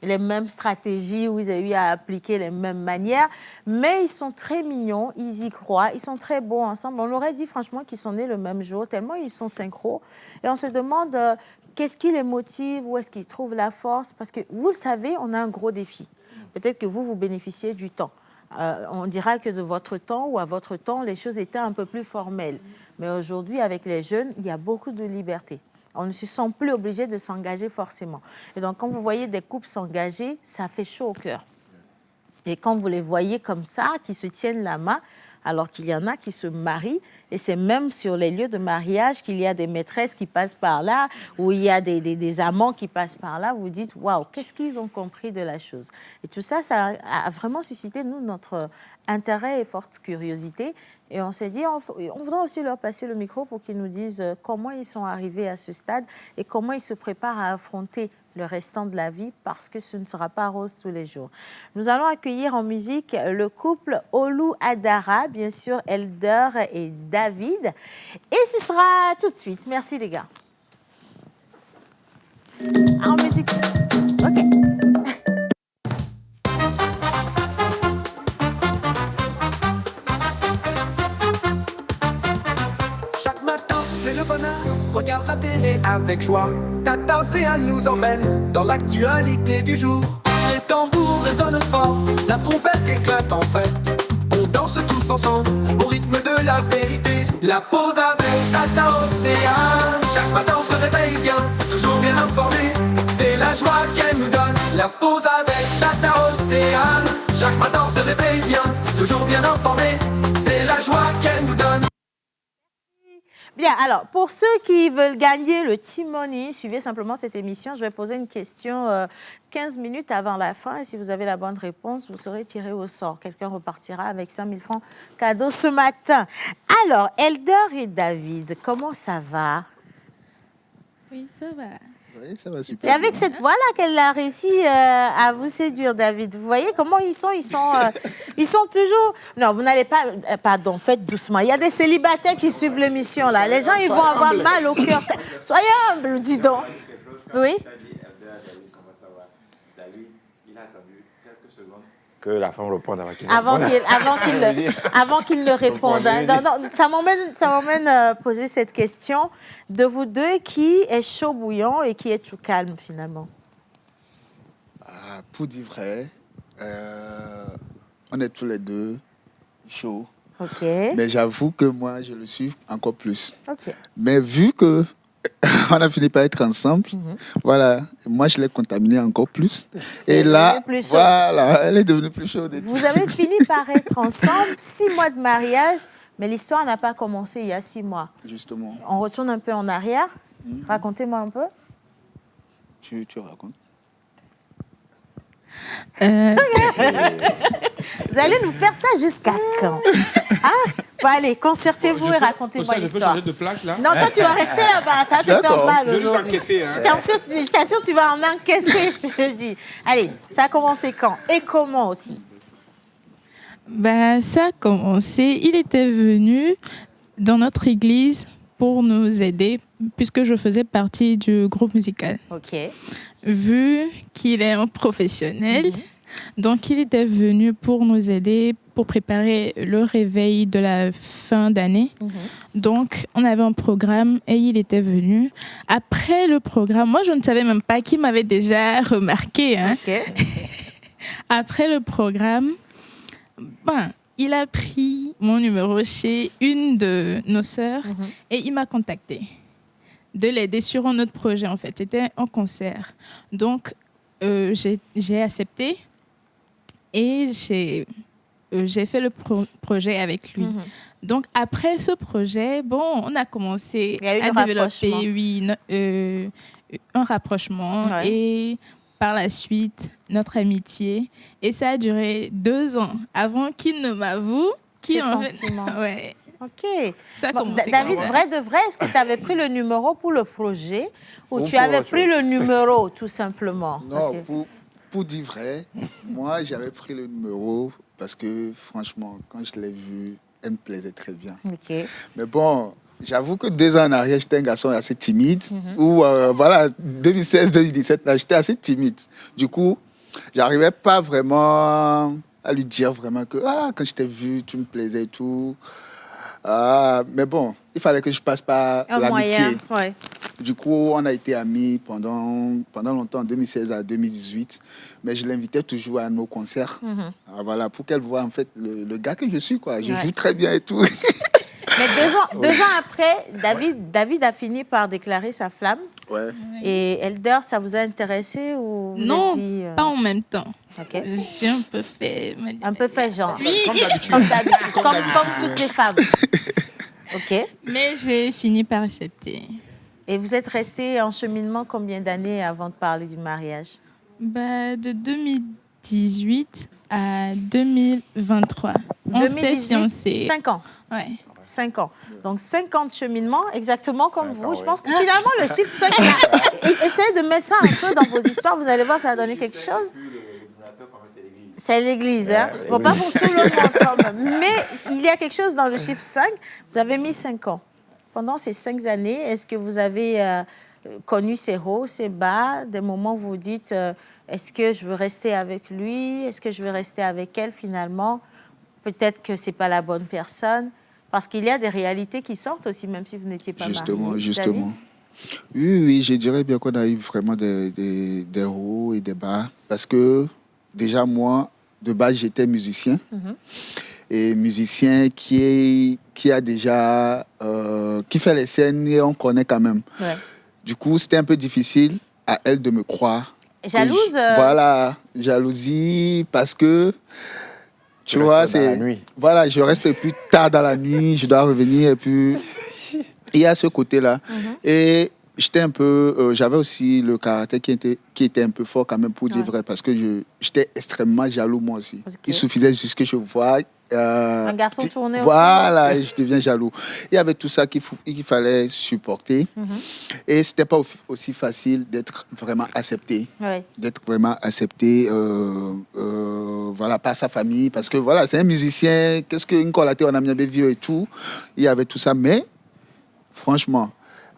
les mêmes stratégies ou ils aient eu à appliquer les mêmes manières, mais ils sont très mignons, ils y croient, ils sont très beaux ensemble. On aurait dit franchement qu'ils sont nés le même jour, tellement ils sont synchro. Et on se demande qu'est-ce qui les motive, où est-ce qu'ils trouvent la force, parce que vous le savez, on a un gros défi. Peut-être que vous bénéficiez du temps. On dira que de votre temps ou à votre temps, les choses étaient un peu plus formelles. Mais aujourd'hui, avec les jeunes, il y a beaucoup de liberté. On ne se sent plus obligé de s'engager forcément. Et donc, quand vous voyez des couples s'engager, ça fait chaud au cœur. Et quand vous les voyez comme ça, qui se tiennent la main, alors qu'il y en a qui se marient, et c'est même sur les lieux de mariage qu'il y a des maîtresses qui passent par là, ou il y a des amants qui passent par là, vous vous dites, waouh, qu'est-ce qu'ils ont compris de la chose. Et tout ça, ça a vraiment suscité, nous, notre intérêt et forte curiosité. Et on s'est dit, on voudrait aussi leur passer le micro pour qu'ils nous disent comment ils sont arrivés à ce stade et comment ils se préparent à affronter le restant de la vie, parce que ce ne sera pas rose tous les jours. Nous allons accueillir en musique le couple Olu Adara, bien sûr Elder et David. Et ce sera tout de suite. Merci les gars. En musique. OK. Chaque matin, c'est le bonheur. Regarde la télé avec joie. Tata Océane nous emmène dans l'actualité du jour. Les tambours résonnent fort, la trompette éclate en fête. On danse tous ensemble au rythme de la vérité. La pause avec Tata Océane. Chaque matin on se réveille bien, toujours bien informé. C'est la joie qu'elle nous donne. La pause avec Tata Océane. Chaque matin on se réveille bien, toujours bien informé. C'est la joie qu'elle nous donne. Bien, alors, pour ceux qui veulent gagner le T-Money, suivez simplement cette émission. Je vais poser une question 15 minutes avant la fin. Et si vous avez la bonne réponse, vous serez tiré au sort. Quelqu'un repartira avec 5 000 francs cadeau ce matin. Alors, Elder et David, comment ça va? Oui, ça va. Oui, ça va super. C'est avec cette voix-là qu'elle a réussi à vous séduire, David. Vous voyez comment ils sont toujours... Non, vous n'allez pas... Pardon, faites doucement. Il y a des célibataires qui suivent l'émission, là. Les gens, ils vont avoir mal au cœur. Soyez humbles, dis donc. Oui? Que la femme réponde Avant qu'il ne réponde. Non, ça m'emmène poser cette question de vous deux, qui est chaud bouillant et qui est tout calme finalement? Pour dire vrai, on est tous les deux chauds. Ok. Mais j'avoue que moi, je le suis encore plus. Ok. Mais vu que on a fini par être ensemble, voilà, moi je l'ai contaminé encore plus. Et là, voilà, elle est devenue plus chaude. Vous avez fini par être ensemble, 6 mois de mariage, mais l'histoire n'a pas commencé il y a 6 mois. Justement. On retourne un peu en arrière. Racontez-moi un peu. Tu racontes. Vous allez nous faire ça jusqu'à quand? Bon, allez, concertez-vous et racontez-moi l'histoire. Je peux changer de place, là? Non, toi, tu vas rester là-bas. Ça va te faire mal Je vais juste aujourd'hui. encaisser. Hein. Je t'assure, tu vas en encaisser, je te dis. Allez, ça a commencé quand? Et comment aussi? Ça a commencé, il était venu dans notre église pour nous aider, puisque je faisais partie du groupe musical. Ok. Vu qu'il est un professionnel, donc il était venu pour nous aider, pour préparer le réveil de la fin d'année. Donc, on avait un programme et il était venu. Après le programme, moi, je ne savais même pas qui m'avait déjà remarqué. Hein. Okay. Après le programme, il a pris mon numéro chez une de nos sœurs et il m'a contacté de l'aider sur un autre projet, en fait. C'était un concert. Donc, j'ai accepté et j'ai fait le projet avec lui. Donc, après ce projet, on a commencé à développer un rapprochement et par la suite, notre amitié. Et ça a duré 2 ans avant qu'il ne m'avoue qu'il en fait... Ouais. OK. David, vrai de vrai, est-ce que tu avais pris le numéro pour le projet ou tu avais pris le numéro, tout simplement? Non, pour dire vrai, moi, j'avais pris le numéro parce que, franchement, quand je l'ai vu, elle me plaisait très bien. OK. Mais bon, j'avoue que 2 ans en arrière, j'étais un garçon assez timide. Ou, voilà, 2016-2017, là, j'étais assez timide. Du coup, j'arrivais pas vraiment à lui dire vraiment que, quand je t'ai vu, tu me plaisais et tout. Mais bon, il fallait que je passe par l'amitié. Ouais. Du coup, on a été amis pendant longtemps, 2016 à 2018. Mais je l'invitais toujours à nos concerts. Voilà, pour qu'elle voie en fait le gars que je suis, quoi. Je joue très bien et tout. Mais 2 ans après, David a fini par déclarer sa flamme. Ouais. Et Elder, ça vous a intéressé ou vous Non, êtes dit, pas en même temps. OK. J'ai un peu fait... genre. Oui. Comme d'habitude. Comme toutes les femmes. OK. Mais j'ai fini par accepter. Et vous êtes resté en cheminement combien d'années avant de parler du mariage? De 2018 à 2023. On s'est fiancés. 5 ans. Ouais. 5 ans. Donc, 5 ans de cheminement, exactement comme vous. Je pense que finalement, le chiffre 5, essayez de mettre ça un peu dans vos histoires. Vous allez voir, ça va donner quelque chose. C'est l'église, hein? Bon, pas pour tout le monde quand même. Mais il y a quelque chose dans le chiffre 5. Vous avez mis 5 ans. Pendant ces 5 années, est-ce que vous avez connu ces hauts, ces bas, des moments où vous dites est-ce que je veux rester avec lui? Est-ce que je veux rester avec elle finalement? Peut-être que ce n'est pas la bonne personne. Parce qu'il y a des réalités qui sortent aussi, même si vous n'étiez pas mariés. Justement. Oui, je dirais bien qu'on a eu vraiment des hauts et des bas. Parce que déjà, moi, de base, j'étais musicien. Et musicien qui a déjà... qui fait les scènes et on connaît quand même. Ouais. Du coup, c'était un peu difficile à elle de me croire. Jalouse Voilà, jalousie, parce que... Tu vois, c'est... Voilà, je reste plus tard dans la nuit, je dois revenir et puis... Il y a ce côté-là. Et j'étais un peu... j'avais aussi le caractère qui était un peu fort quand même, pour dire vrai, parce que j'étais extrêmement jaloux moi aussi. Okay. Il suffisait juste que je vois... un garçon tourné. Voilà, et je deviens jaloux. Il y avait tout ça qu'il fallait supporter. Et ce n'était pas aussi facile d'être vraiment accepté. Ouais. D'être vraiment accepté voilà, par sa famille. Parce que voilà, c'est un musicien. Qu'est-ce qu'une colatée, on a mis un vieux et tout. Il y avait tout ça. Mais franchement,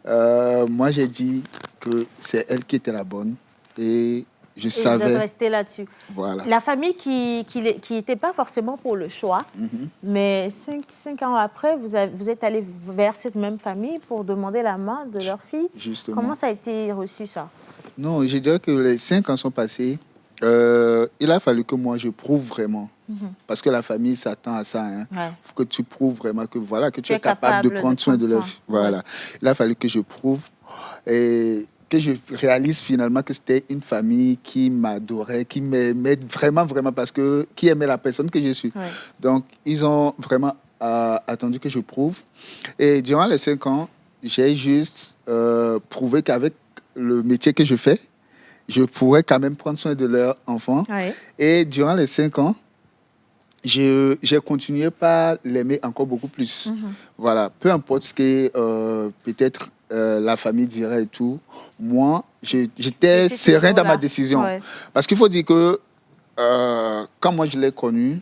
moi j'ai dit que c'est elle qui était la bonne. Et je savais. De rester là-dessus. Voilà. La famille qui n'était pas forcément pour le choix, mais 5 ans après, vous êtes allé vers cette même famille pour demander la main de leur fille. Justement. Comment ça a été reçu, ça? Non, je dirais que les 5 ans sont passés. Il a fallu que moi, je prouve vraiment. Parce que la famille s'attend à ça. Il faut que tu prouves vraiment que, voilà, que tu es capable de prendre soin de leur fille. Voilà. Il a fallu que je prouve. Et que je réalise finalement que c'était une famille qui m'adorait, qui m'aimait vraiment, vraiment, parce que qui aimait la personne que je suis. Ouais. Donc, ils ont vraiment attendu que je prouve. Et durant les 5 ans, j'ai juste prouvé qu'avec le métier que je fais, je pourrais quand même prendre soin de leurs enfants. Ouais. Et durant les 5 ans, j'ai continué par l'aimer encore beaucoup plus. Voilà, peu importe ce que peut-être la famille dirait et tout. Moi, j'étais serein dans ma décision. Ouais. Parce qu'il faut dire que quand moi je l'ai connue,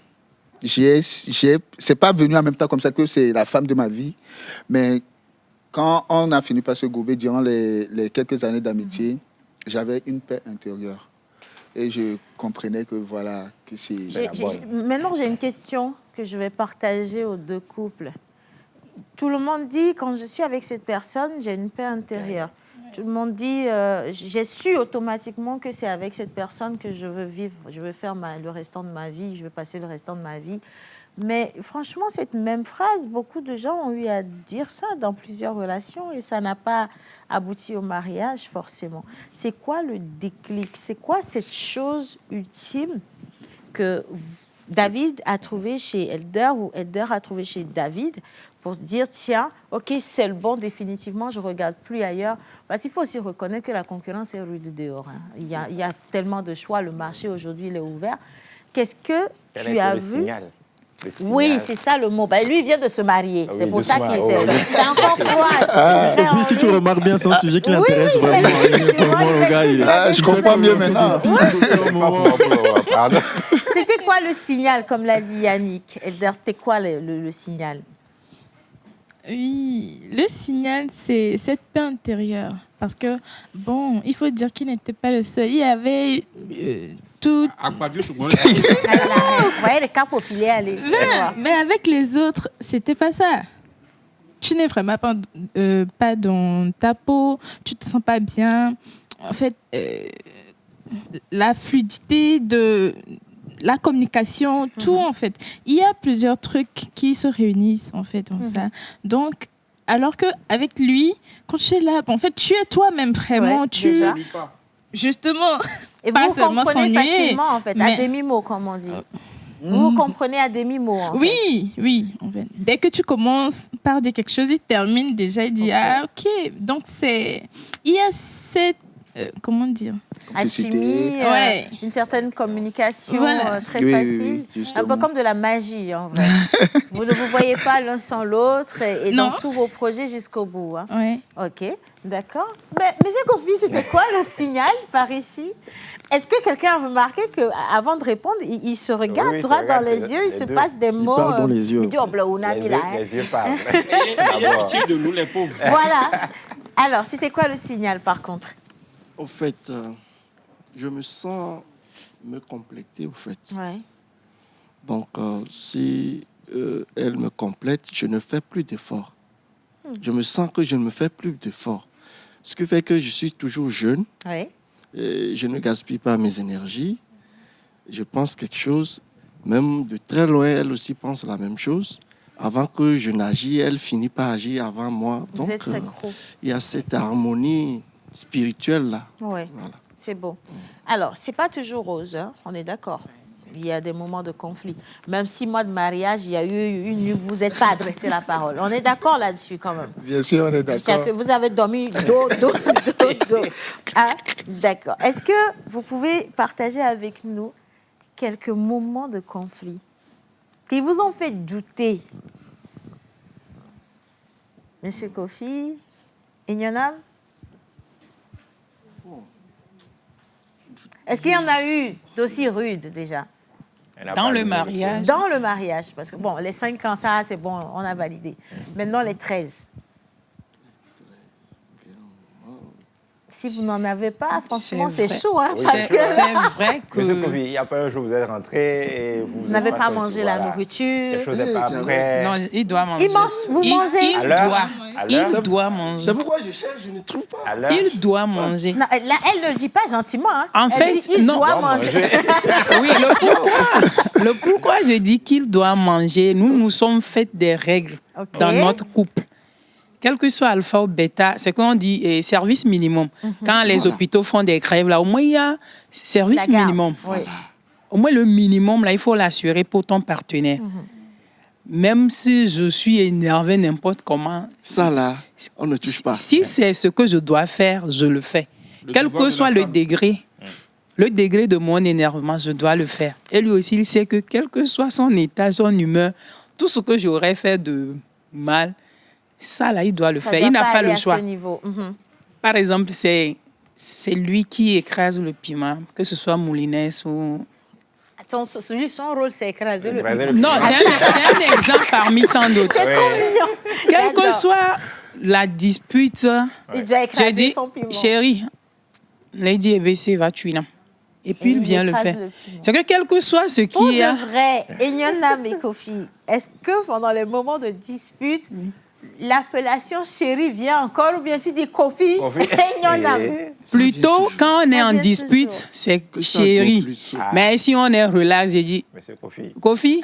c'est pas venu en même temps comme ça que c'est la femme de ma vie. Mais quand on a fini par se gober durant les quelques années d'amitié, j'avais une paix intérieure. Et je comprenais que voilà, que c'est la bonne. Maintenant, j'ai une question que je vais partager aux deux couples. Tout le monde dit, quand je suis avec cette personne, j'ai une paix intérieure. Tout le monde dit, j'ai su automatiquement que c'est avec cette personne que je veux vivre. Je veux faire le restant de ma vie, je veux passer le restant de ma vie. Mais franchement, cette même phrase, beaucoup de gens ont eu à dire ça dans plusieurs relations et ça n'a pas abouti au mariage forcément. C'est quoi le déclic? C'est quoi cette chose ultime que David a trouvé chez Elder ou Elder a trouvé chez David pour se dire, tiens, ok, c'est le bon, définitivement, je ne regarde plus ailleurs. Parce qu'il faut aussi reconnaître que la concurrence est rude dehors. Hein. Il y a tellement de choix, le marché aujourd'hui, il est ouvert. Qu'est-ce que tu as vu? Oui, c'est ça le mot. Ben, lui, il vient de se marier. Ah, c'est oui, pour ça qu'il c'est encore froid. Et puis, si tu remarques bien, c'est un sujet qui l'intéresse vraiment. Vraiment, le gars, je comprends mieux maintenant. C'était quoi le signal, comme l'a dit Yannick? Elder, c'était quoi le signal? Oui, le signal, c'est cette paix intérieure. Parce que, bon, il faut dire qu'il n'était pas le seul. Il y avait tout... Vous voyez le cap au filet, allez. Mais avec les autres, c'était pas ça. Tu n'es vraiment pas dans ta peau, tu te sens pas bien. En fait, la fluidité de la communication, tout en fait. Il y a plusieurs trucs qui se réunissent en fait dans ça. Donc, alors qu'avec lui, quand tu es là, en fait, tu es toi-même vraiment. Déjà. Justement, et pas vous seulement comprenez s'ennuyer, facilement en fait, à demi-mots comme on dit. Vous comprenez à demi-mots. Oui. En fait. Dès que tu commences par dire quelque chose, il termine déjà, il dit ah ok. Donc il y a cette comment dire, alchimie, une certaine communication très Oui, facile, un peu comme de la magie en vrai. Vous ne vous voyez pas l'un sans l'autre et dans tous vos projets jusqu'au bout. Hein. Oui. Ok, d'accord. Mais Monsieur Kofi, c'était quoi le signal par ici? Est-ce que quelqu'un a remarqué qu'avant de répondre, il se regarde droit dans les yeux, il se passe des mots. Il parle dans les yeux. Il dit, oh, Les yeux parlent. Ayez pitié de nous, les pauvres. Voilà. Alors, c'était quoi le signal, par contre? Au fait, je me sens me compléter, au fait. Ouais. Donc, si elle me complète, je ne fais plus d'efforts. Je me sens que je ne me fais plus d'efforts. Ce qui fait que je suis toujours jeune. Oui. Et je ne gaspille pas mes énergies. Je pense quelque chose. Même de très loin, elle aussi pense la même chose. Avant que je n'agisse, elle finit par agir avant moi. Donc, il y a cette harmonie spirituelle-là. Oui, voilà. C'est beau. Alors, ce n'est pas toujours rose, hein, on est d'accord. Il y a des moments de conflit. Même 6 mois de mariage, il y a eu vous n'êtes pas adressé la parole. On est d'accord là-dessus quand même. Bien sûr, on est d'accord. Vous avez dormi dos. Ah, d'accord. Est-ce que vous pouvez partager avec nous quelques moments de conflit qui vous ont fait douter? Monsieur Kofi, Ignonam? Est-ce qu'il y en a eu d'aussi rudes déjà? Dans le mariage? Dans le mariage, parce que bon, les 5 ans, ça, c'est bon, on a validé. Maintenant, les 13. Si vous n'en avez pas, franchement, c'est chaud. Hein, oui, parce que c'est vrai que... Monsieur Kofi, il n'y a pas un jour où vous êtes rentré et vous n'avez pas mangé la nourriture. Les choses n'est pas prêt. Non, il doit manger. Vous mangez? Il doit manger. C'est pourquoi je cherche, je ne trouve pas. Il doit manger. Non, là, elle ne le dit pas gentiment. Hein. En fait, dit, il doit manger. Oui, le pourquoi je dis qu'il doit manger, nous sommes fait des règles dans notre couple. Quel que soit alpha ou bêta, c'est qu'on dit service minimum. Quand les hôpitaux font des grèves, là, au moins il y a service minimum. Oui. Au moins le minimum, là, il faut l'assurer pour ton partenaire. Même si je suis énervé n'importe comment. Ça, là, on ne touche pas. Si c'est ce que je dois faire, je le fais. Quel que soit le degré de mon énervement, je dois le faire. Et lui aussi, il sait que quel que soit son état, son humeur, tout ce que j'aurais fait de mal, ça, là, il doit le faire. Il n'a pas le choix. Par exemple, c'est lui qui écrase le piment, que ce soit Moulinès ou... Son rôle, c'est écraser le piment. Non, c'est un exemple parmi tant d'autres. C'est trop mignon. Quelle que soit la dispute, j'ai dit, chérie, Lady EBC va tuer. Et puis, il vient le faire. C'est que quel que soit ce qui est... Pour de vrai, Ignonam et Kofi, est-ce que pendant les moments de dispute, l'appellation chérie vient encore ou bien tu dis Kofi? Plutôt, quand on est en dispute, c'est chérie. Mais si on est relax, j'ai dit Monsieur Kofi. Kofi.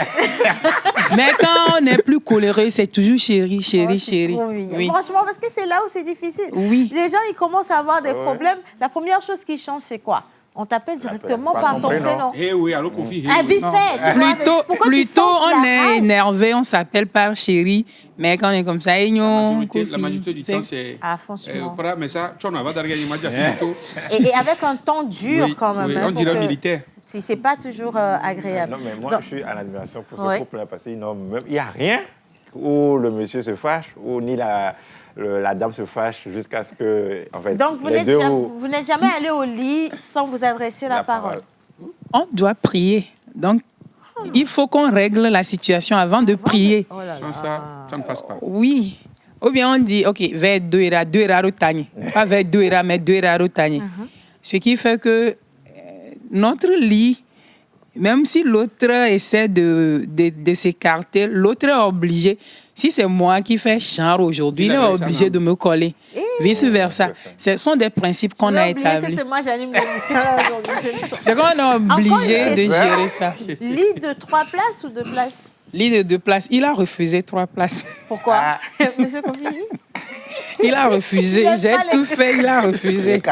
Mais quand on est plus coléré, c'est toujours chérie, chérie, chérie. Oui. Franchement, parce que c'est là où c'est difficile. Oui. Les gens, ils commencent à avoir des problèmes. La première chose qui change, c'est quoi? On t'appelle directement par ton prénom. Oui, allô, Kofi. Vite fait. Plutôt, on est énervé, on s'appelle par chérie. Mais quand on est comme ça, la majorité du temps, c'est. Ah, franchement. Mais ça, tu en as et avec un ton dur, quand même. On dirait militaire. Si c'est pas toujours agréable. Non, mais moi, je suis en admiration pour ce couple-là parce qu'il n'y a rien où le monsieur se fâche, ou ni la dame se fâche jusqu'à ce que. En fait, donc, vous n'êtes jamais allé au lit sans vous adresser la parole. On doit prier. Donc, il faut qu'on règle la situation avant de prier. Sans ça, ça ne passe pas. Oui. Ou bien on dit, OK, vers 2 heures au tani. Pas vers 2 heures, mais 2 heures au tani. Ce qui fait que notre lit, même si l'autre essaie de s'écarter, l'autre est obligé. Si c'est moi qui fais genre aujourd'hui, il est obligé de me coller. Vice-versa. Ce sont des principes qu'on a établis. Que c'est moi, j'anime l'émission là aujourd'hui. C'est qu'on est obligé de gérer ça. Lit de 3 places ou 2 places? Lit de 2 places. Il a refusé 3 places. Pourquoi? Monsieur Kofi? Il a refusé. J'ai tout fait, il a refusé.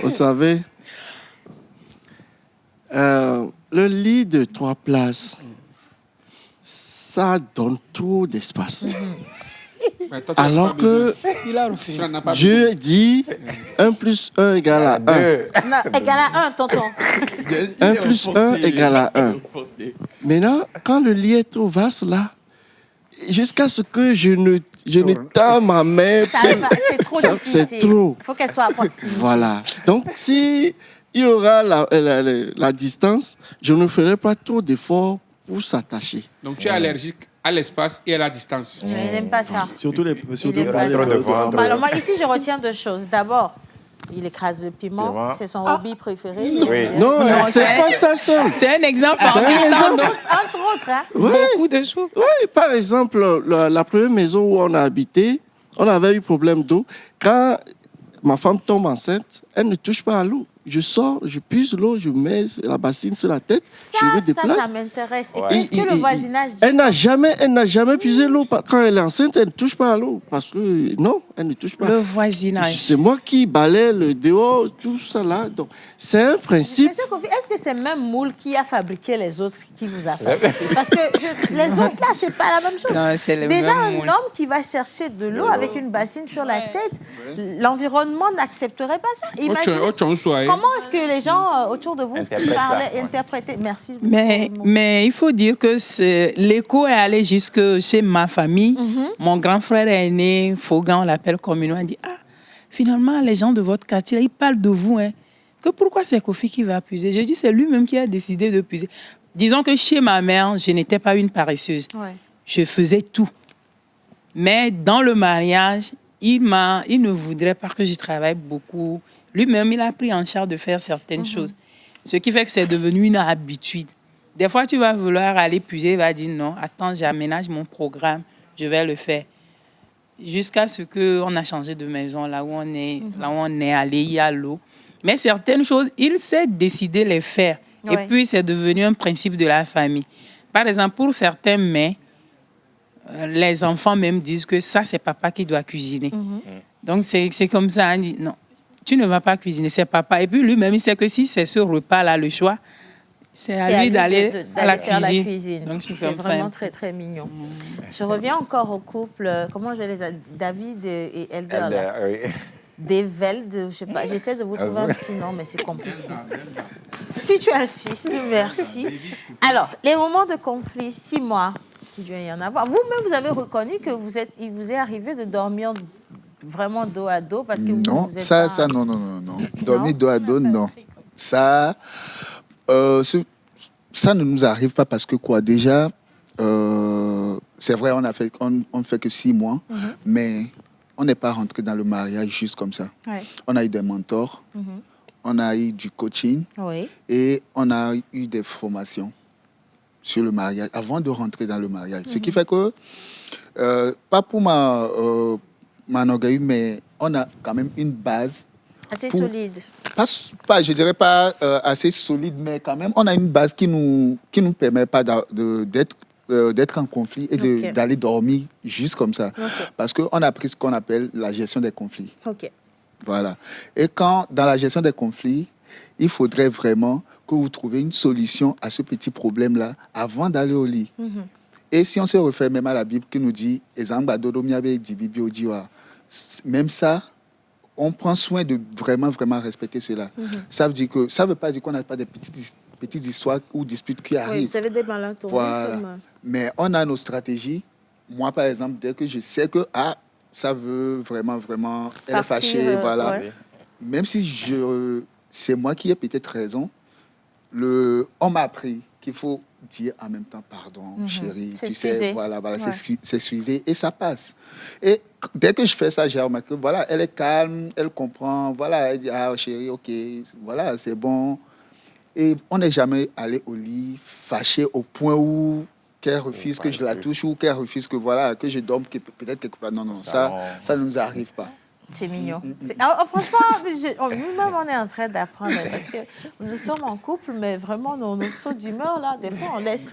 Vous savez, le lit de 3 places, ça donne trop d'espace. Alors que Dieu dit 1 + 1 égale à 1. Non, égale à 1, tonton. 1 + 1 égale à 1. Maintenant, quand le lit est trop vaste là, jusqu'à ce que je ne tends ma main, c'est trop. Il faut qu'elle soit à proximité. Voilà. Donc, si il y aura la distance, je ne ferai pas trop d'efforts pour s'attacher. Donc, tu es allergique à l'espace et à la distance. Il n'aime pas ça. Surtout Alors, moi, ici, je retiens 2 choses. D'abord, il écrase le piment. C'est son hobby préféré. Non, c'est pas ça seul. C'est un exemple. Entre autres. Hein? Beaucoup de choses. Oui, par exemple, la première maison où on a habité, on avait eu problème d'eau. Quand ma femme tombe enceinte, elle ne touche pas à l'eau. Je sors, je puise l'eau, je mets la bassine sur la tête, je me déplace. Ça m'intéresse. Et qu'est-ce que le voisinage dit? Elle n'a jamais puisé l'eau. Quand elle est enceinte, elle ne touche pas à l'eau. Parce que, non, elle ne touche pas. Le voisinage. C'est moi qui balaie le dehors, tout ça là. Donc, c'est un principe. Monsieur Kofi, est-ce que c'est même Moule qui a fabriqué les autres qui vous a fabriqué? Parce que les autres là, c'est pas la même chose. Non, c'est le déjà, même un homme qui va chercher de l'eau avec une bassine sur la tête, l'environnement n'accepterait pas ça. Imaginez. Comment est-ce que les gens autour de vous interprétaient? Merci. Mais il faut dire que l'écho est allé jusque chez ma famille. Mon grand frère est né, Fogan, on l'appelle communément, il dit, finalement, les gens de votre quartier, ils parlent de vous. Hein. Que pourquoi c'est Kofi qui va puiser? Je dis, c'est lui-même qui a décidé de puiser. Disons que chez ma mère, je n'étais pas une paresseuse. Ouais. Je faisais tout. Mais dans le mariage, il ne voudrait pas que je travaille beaucoup. Lui-même, il a pris en charge de faire certaines choses. Ce qui fait que c'est devenu une habitude. Des fois, tu vas vouloir aller puiser, il va dire non, attends, j'aménage mon programme, je vais le faire. Jusqu'à ce qu'on a changé de maison, là où on est allé, il y a l'eau. Mais certaines choses, il sait décider les faire. Et puis, c'est devenu un principe de la famille. Par exemple, pour certains mets, les enfants même disent que ça, c'est papa qui doit cuisiner. Donc, c'est comme ça, on dit non. Tu ne vas pas cuisiner, c'est papa. Et puis lui-même, il sait que si c'est ce repas-là, le choix, c'est à lui d'aller à la cuisine. Donc, c'est vraiment très, très mignon. Je reviens encore au couple, comment je les appelle, David et Elder. Develd, je sais pas, j'essaie de vous trouver un petit nom, mais c'est compliqué. Si tu insistes, merci. Alors, les moments de conflit, 6 mois, il doit y en avoir. Vous-même, vous avez reconnu que il vous est arrivé de dormir vraiment dos à dos parce que non, vous êtes non. Dormir dos à dos, non. Ça ne nous arrive pas parce que quoi, déjà, c'est vrai, on ne fait que 6 mois, mais on n'est pas rentré dans le mariage juste comme ça. Ouais. On a eu des mentors, on a eu du coaching et on a eu des formations sur le mariage avant de rentrer dans le mariage. Ce qui fait que pas pour m'enorgueillir, mais on a quand même une base. Assez solide. Je dirais pas assez solide, mais quand même, on a une base qui nous permet pas d'être en conflit et d'aller dormir juste comme ça. Parce qu'on a pris ce qu'on appelle la gestion des conflits. Voilà. Et dans la gestion des conflits, il faudrait vraiment que vous trouviez une solution à ce petit problème-là avant d'aller au lit. Et si on se réfère même à la Bible qui nous dit, même ça, on prend soin de vraiment respecter cela. Ça veut pas dire qu'on n'a pas des petites histoires ou disputes qui arrivent. Oui, vous avez des malentendus. Voilà. Mais on a nos stratégies. Moi, par exemple, dès que je sais que ça veut vraiment, elle est fâchée, voilà. Ouais. Même si c'est moi qui ai peut-être raison, on m'a appris qu'il faut dire en même temps pardon, chérie, tu sais, voilà, s'excuser et ça passe. Et dès que je fais ça, j'ai remarqué que voilà, elle est calme, elle comprend, voilà, elle dit chérie, ok, voilà, c'est bon. Et on n'est jamais allé au lit fâché au point où qu'elle refuse que je la touche ou qu'elle refuse que je dorme peut-être quelque part. Non, ça ne nous arrive pas. C'est mignon. Franchement, nous-mêmes, on est en train d'apprendre parce que nous sommes en couple, mais vraiment, nos sauts d'humeur, là, des fois, on laisse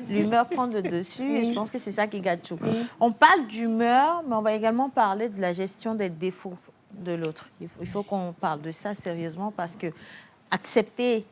l'humeur prendre le dessus et je pense que c'est ça qui gâte tout. On parle d'humeur, mais on va également parler de la gestion des défauts de l'autre. Il faut qu'on parle de ça sérieusement parce que accepter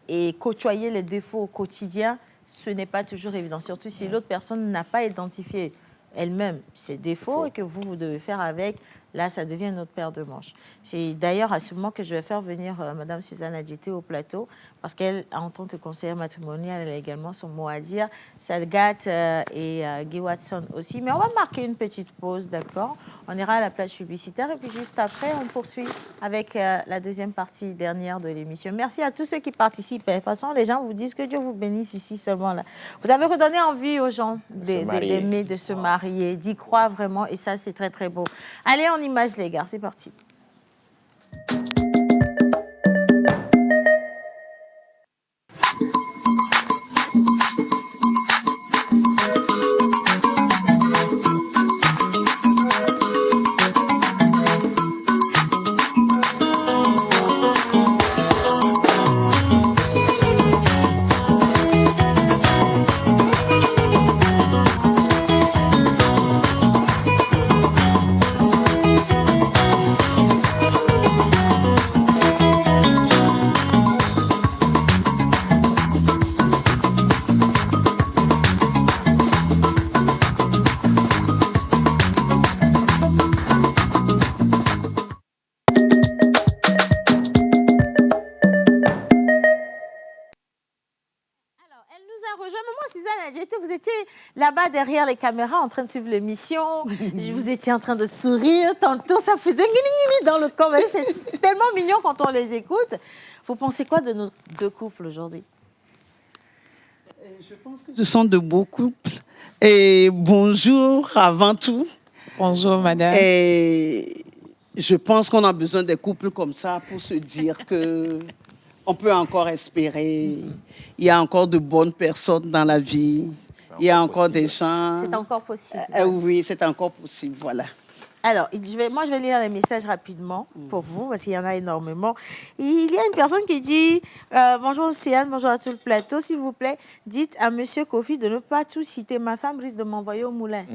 et côtoyer les défauts au quotidien, ce n'est pas toujours évident, surtout si l'autre personne n'a pas identifié elle-même ses défauts et que vous devez faire avec. Là, ça devient une autre paire de manches. C'est d'ailleurs à ce moment que je vais faire venir Mme Suzanne Adjité au plateau, parce qu'elle, en tant que conseillère matrimoniale, elle a également son mot à dire. Sadgat et Guy Watson aussi. Mais on va marquer une petite pause, d'accord? On ira à la plage publicitaire et puis juste après, on poursuit avec la deuxième partie dernière de l'émission. Merci à tous ceux qui participent. De toute façon, les gens vous disent que Dieu vous bénisse ici seulement là. Vous avez redonné envie aux gens d'aimer, de se marier, d'y croire vraiment. Et ça, c'est très, très beau. Allez, on image les gars, c'est parti. Vous étiez là-bas derrière les caméras en train de suivre l'émission. Vous étiez en train de sourire. Tantôt, ça faisait mini dans le corps. C'est tellement mignon quand on les écoute. Vous pensez quoi de nos deux couples aujourd'hui? Je pense que ce sont de beaux couples. Et bonjour avant tout. Bonjour, madame. Et je pense qu'on a besoin des couples comme ça pour se dire que on peut encore espérer. Il y a encore de bonnes personnes dans la vie. Il y a encore des gens... C'est encore possible. Oui, c'est encore possible, voilà. Alors, moi, je vais lire les messages rapidement pour vous, parce qu'il y en a énormément. Il y a une personne qui dit bonjour Siane, bonjour à tout le plateau. S'il vous plaît, dites à Monsieur Kofi de ne pas tout citer. Ma femme risque de m'envoyer au moulin.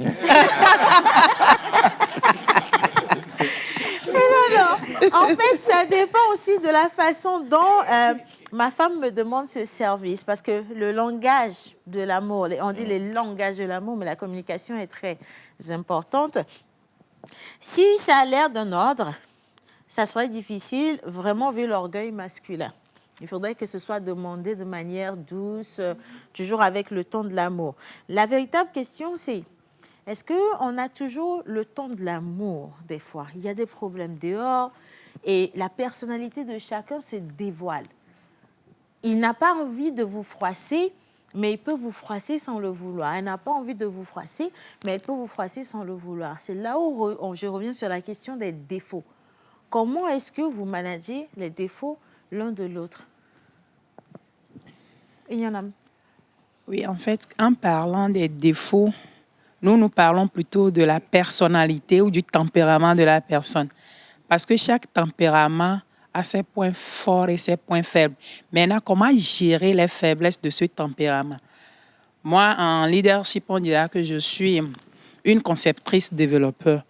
Non. En fait, ça dépend aussi de la façon dont ma femme me demande ce service. Parce que le langage de l'amour, on dit les langages de l'amour, mais la communication est très importante. Si ça a l'air d'un ordre, ça serait difficile, vraiment, vu l'orgueil masculin. Il faudrait que ce soit demandé de manière douce, toujours avec le ton de l'amour. La véritable question, c'est est-ce qu'on a toujours le ton de l'amour des fois? Il y a des problèmes dehors et la personnalité de chacun se dévoile. Il n'a pas envie de vous froisser, mais il peut vous froisser sans le vouloir. Elle n'a pas envie de vous froisser, mais elle peut vous froisser sans le vouloir. C'est là où je reviens sur la question des défauts. Comment est-ce que vous managez les défauts l'un de l'autre? Il y en a. Oui, en fait, en parlant des défauts, Nous parlons plutôt de la personnalité ou du tempérament de la personne. Parce que chaque tempérament a ses points forts et ses points faibles. Maintenant, comment gérer les faiblesses de ce tempérament? Moi, en leadership, on dira que je suis une conceptrice développeur.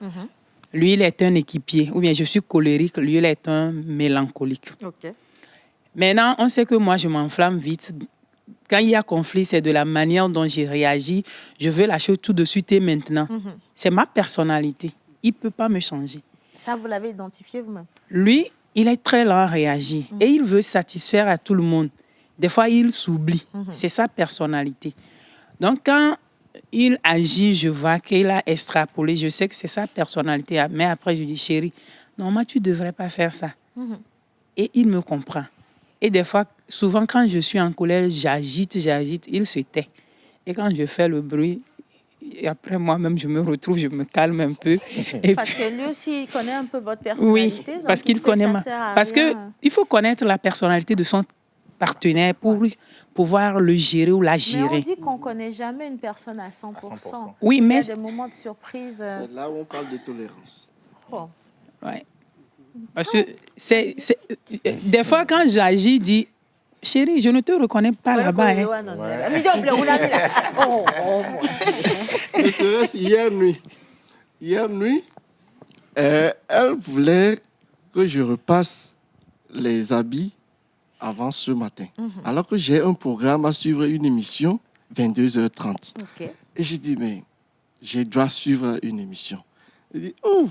Lui, il est un équipier. Ou bien je suis colérique, lui, il est un mélancolique. Maintenant, on sait que moi, je m'enflamme vite. Quand il y a conflit, c'est de la manière dont j'ai réagi. Je veux la chose tout de suite et maintenant. C'est ma personnalité. Il ne peut pas me changer. Ça, vous l'avez identifié vous-même? Lui, il est très lent à réagir et il veut satisfaire à tout le monde. Des fois, il s'oublie. C'est sa personnalité. Donc, quand il agit, je vois qu'il a extrapolé. Je sais que c'est sa personnalité. Mais après, je dis, chérie, normalement, tu ne devrais pas faire ça. Et il me comprend. Et des fois, souvent, quand je suis en colère, j'agite, il se tait. Et quand je fais le bruit, et après moi-même, je me retrouve, je me calme un peu. Et parce que lui aussi, il connaît un peu votre personnalité. Oui, parce qu'il connaît Parce qu'il faut connaître la personnalité de son partenaire pour pouvoir le gérer ou la gérer. Mais on dit qu'on ne connaît jamais une personne à 100%. Oui, mais... Il y a des moments de surprise. C'est là où on parle de tolérance. Ouais. Parce que des fois, quand j'agis, je dis, chérie, je ne te reconnais pas là-bas. Ce serait hier nuit. Hier nuit, elle voulait que je repasse les habits avant ce matin. Alors que j'ai un programme à suivre, une émission, 22h30. Et j'ai dit, mais je dois suivre une émission. Elle dit, oh!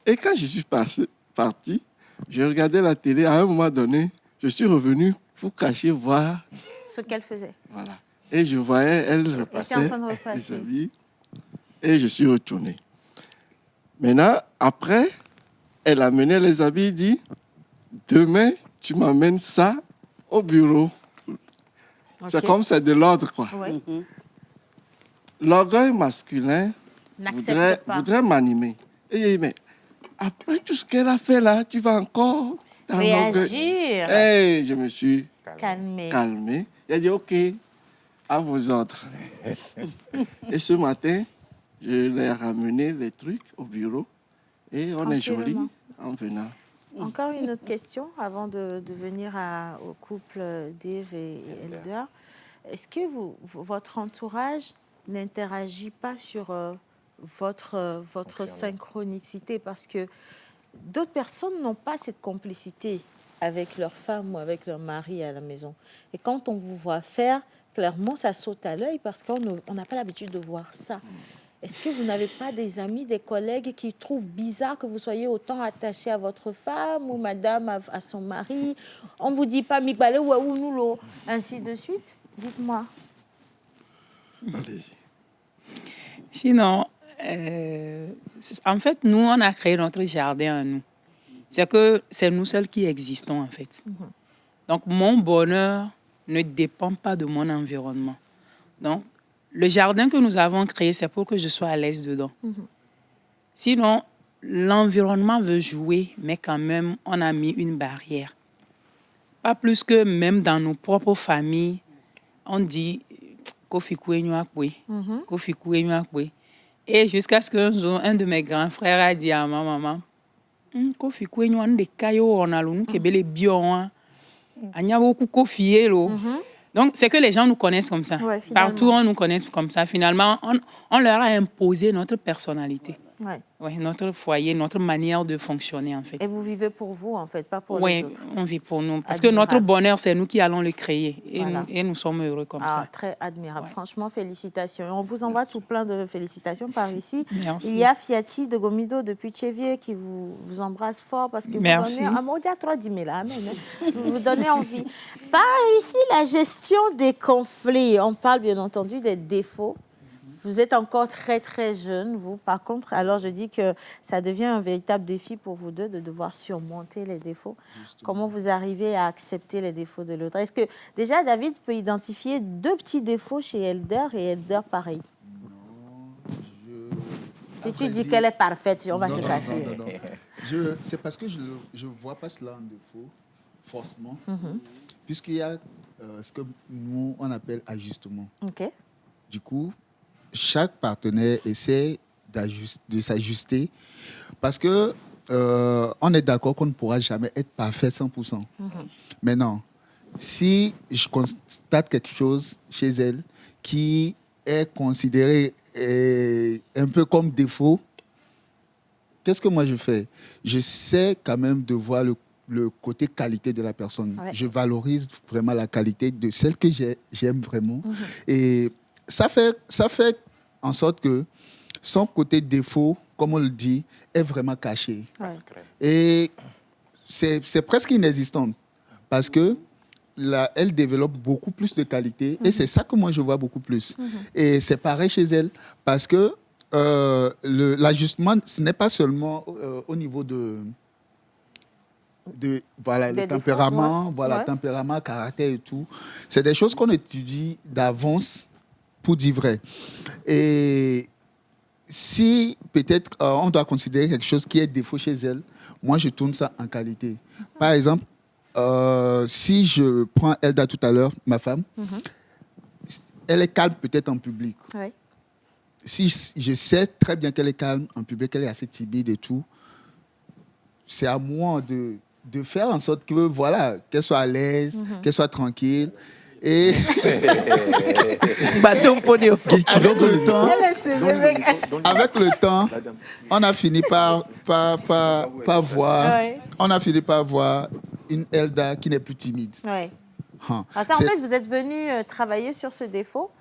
Et quand je suis parti, je regardais la télé. À un moment donné, je suis revenu pour cacher, voir ce qu'elle faisait. Voilà. Et je voyais, elle repassait les habits. Et je suis retourné. Maintenant, après, elle amenait les habits et dit, demain, tu m'amènes ça au bureau. C'est comme c'est de l'ordre, quoi. L'orgueil masculin voudrait m'animer. Et j'ai dit, mais après tout ce qu'elle a fait là, tu vas encore réagir. Et je me suis calmé. Il a dit, OK, à vos ordres. Et ce matin, je lui ai ramené les trucs au bureau et on est jolis en venant. Encore une autre question avant de venir au couple d'Eve et Elder. Est-ce que votre entourage n'interagit pas sur votre synchronicité? Parce que d'autres personnes n'ont pas cette complicité avec leur femme ou avec leur mari à la maison. Et quand on vous voit faire, clairement, ça saute à l'œil parce qu'on n'a pas l'habitude de voir ça. Est-ce que vous n'avez pas des amis, des collègues qui trouvent bizarre que vous soyez autant attaché à votre femme ou madame à son mari? On ne vous dit pas « Mikbale ou Noulo », ainsi de suite? Dites-moi. Allez-y. Sinon, en fait, nous, on a créé notre jardin à nous. C'est que c'est nous seuls qui existons, en fait. Donc, mon bonheur ne dépend pas de mon environnement. Donc, le jardin que nous avons créé, c'est pour que je sois à l'aise dedans. Sinon, l'environnement veut jouer, mais quand même, on a mis une barrière. Pas plus que même dans nos propres familles, on dit « Kofi Kouenyoakwe ». Et jusqu'à ce qu'un jour, un de mes grands frères a dit à ma maman, Kofi Kouenyoakwe, de kayo on a l'onu kebele bion, anyawoku kofi lo. Donc, c'est que les gens nous connaissent comme ça. Ouais, partout, on nous connaît comme ça. Finalement, on leur a imposé notre personnalité. Ouais, notre foyer, notre manière de fonctionner, en fait. Et vous vivez pour vous, en fait, pas pour les autres. Oui, on vit pour nous. Parce que notre bonheur, c'est nous qui allons le créer. Et nous sommes heureux comme ça. Très admirable. Franchement, félicitations. Et on vous envoie tout plein de félicitations par ici. Merci. Il y a Fiati de Gomido depuis Tchévier qui vous embrasse fort parce que vous donnez envie. Par ici, la gestion des conflits. On parle bien entendu des défauts. Vous êtes encore très, très jeune, vous. Par contre, alors je dis que ça devient un véritable défi pour vous deux de devoir surmonter les défauts. Justement. Comment vous arrivez à accepter les défauts de l'autre? Est-ce que déjà, David peut identifier 2 petits défauts chez Elder et Elder pareil? Si tu dis qu'elle est parfaite, on va se cacher. Non. C'est parce que je ne vois pas cela en défaut, forcément, puisqu'il y a ce que nous, on appelle ajustement. Okay. Du coup, chaque partenaire essaie de s'ajuster parce que on est d'accord qu'on ne pourra jamais être parfait 100%. Maintenant, si je constate quelque chose chez elle qui est considéré un peu comme défaut, qu'est-ce que moi je fais? Je sais quand même de voir le côté qualité de la personne. Ouais. Je valorise vraiment la qualité de celle que j'aime vraiment. Et ça fait en sorte que son côté défaut, comme on le dit, est vraiment caché. Ouais. Et c'est presque inexistant parce que elle développe beaucoup plus de qualité et c'est ça que moi je vois beaucoup plus. Et c'est pareil chez elle parce que l'ajustement, ce n'est pas seulement au niveau voilà, le tempérament, tempérament, caractère et tout. C'est des choses qu'on étudie d'avance pour dire vrai. Et si peut-être on doit considérer quelque chose qui est défaut chez elle, moi je tourne ça en qualité. Par exemple, si je prends Elda tout à l'heure, ma femme, elle est calme peut-être en public. Ouais. Si je sais très bien qu'elle est calme en public, qu'elle est assez timide et tout, c'est à moi de faire en sorte que, voilà, qu'elle soit à l'aise, qu'elle soit tranquille. Et avec le temps, on a fini par voir une Elda qui n'est plus timide. Ouais. Ça, en fait, vous êtes venu travailler sur ce défaut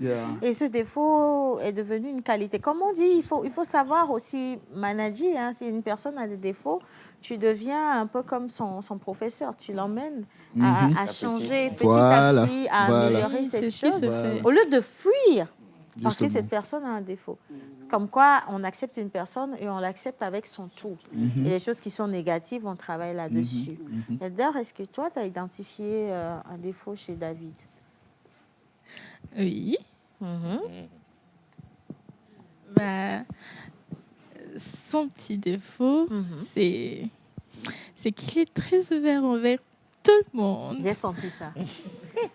et ce défaut est devenu une qualité. Comme on dit, il faut savoir aussi manager. Hein. Si une personne a des défauts, tu deviens un peu comme son professeur. Tu l'emmènes à changer petit à petit, à améliorer cette chose. Au lieu de fuir parce que cette personne a un défaut. Comme quoi, on accepte une personne et on l'accepte avec son tout. Et les choses qui sont négatives, on travaille là-dessus. Elder, est-ce que toi, tu as identifié un défaut chez David? Oui. Son petit défaut, c'est qu'il est très ouvert envers tout le monde. J'ai senti ça.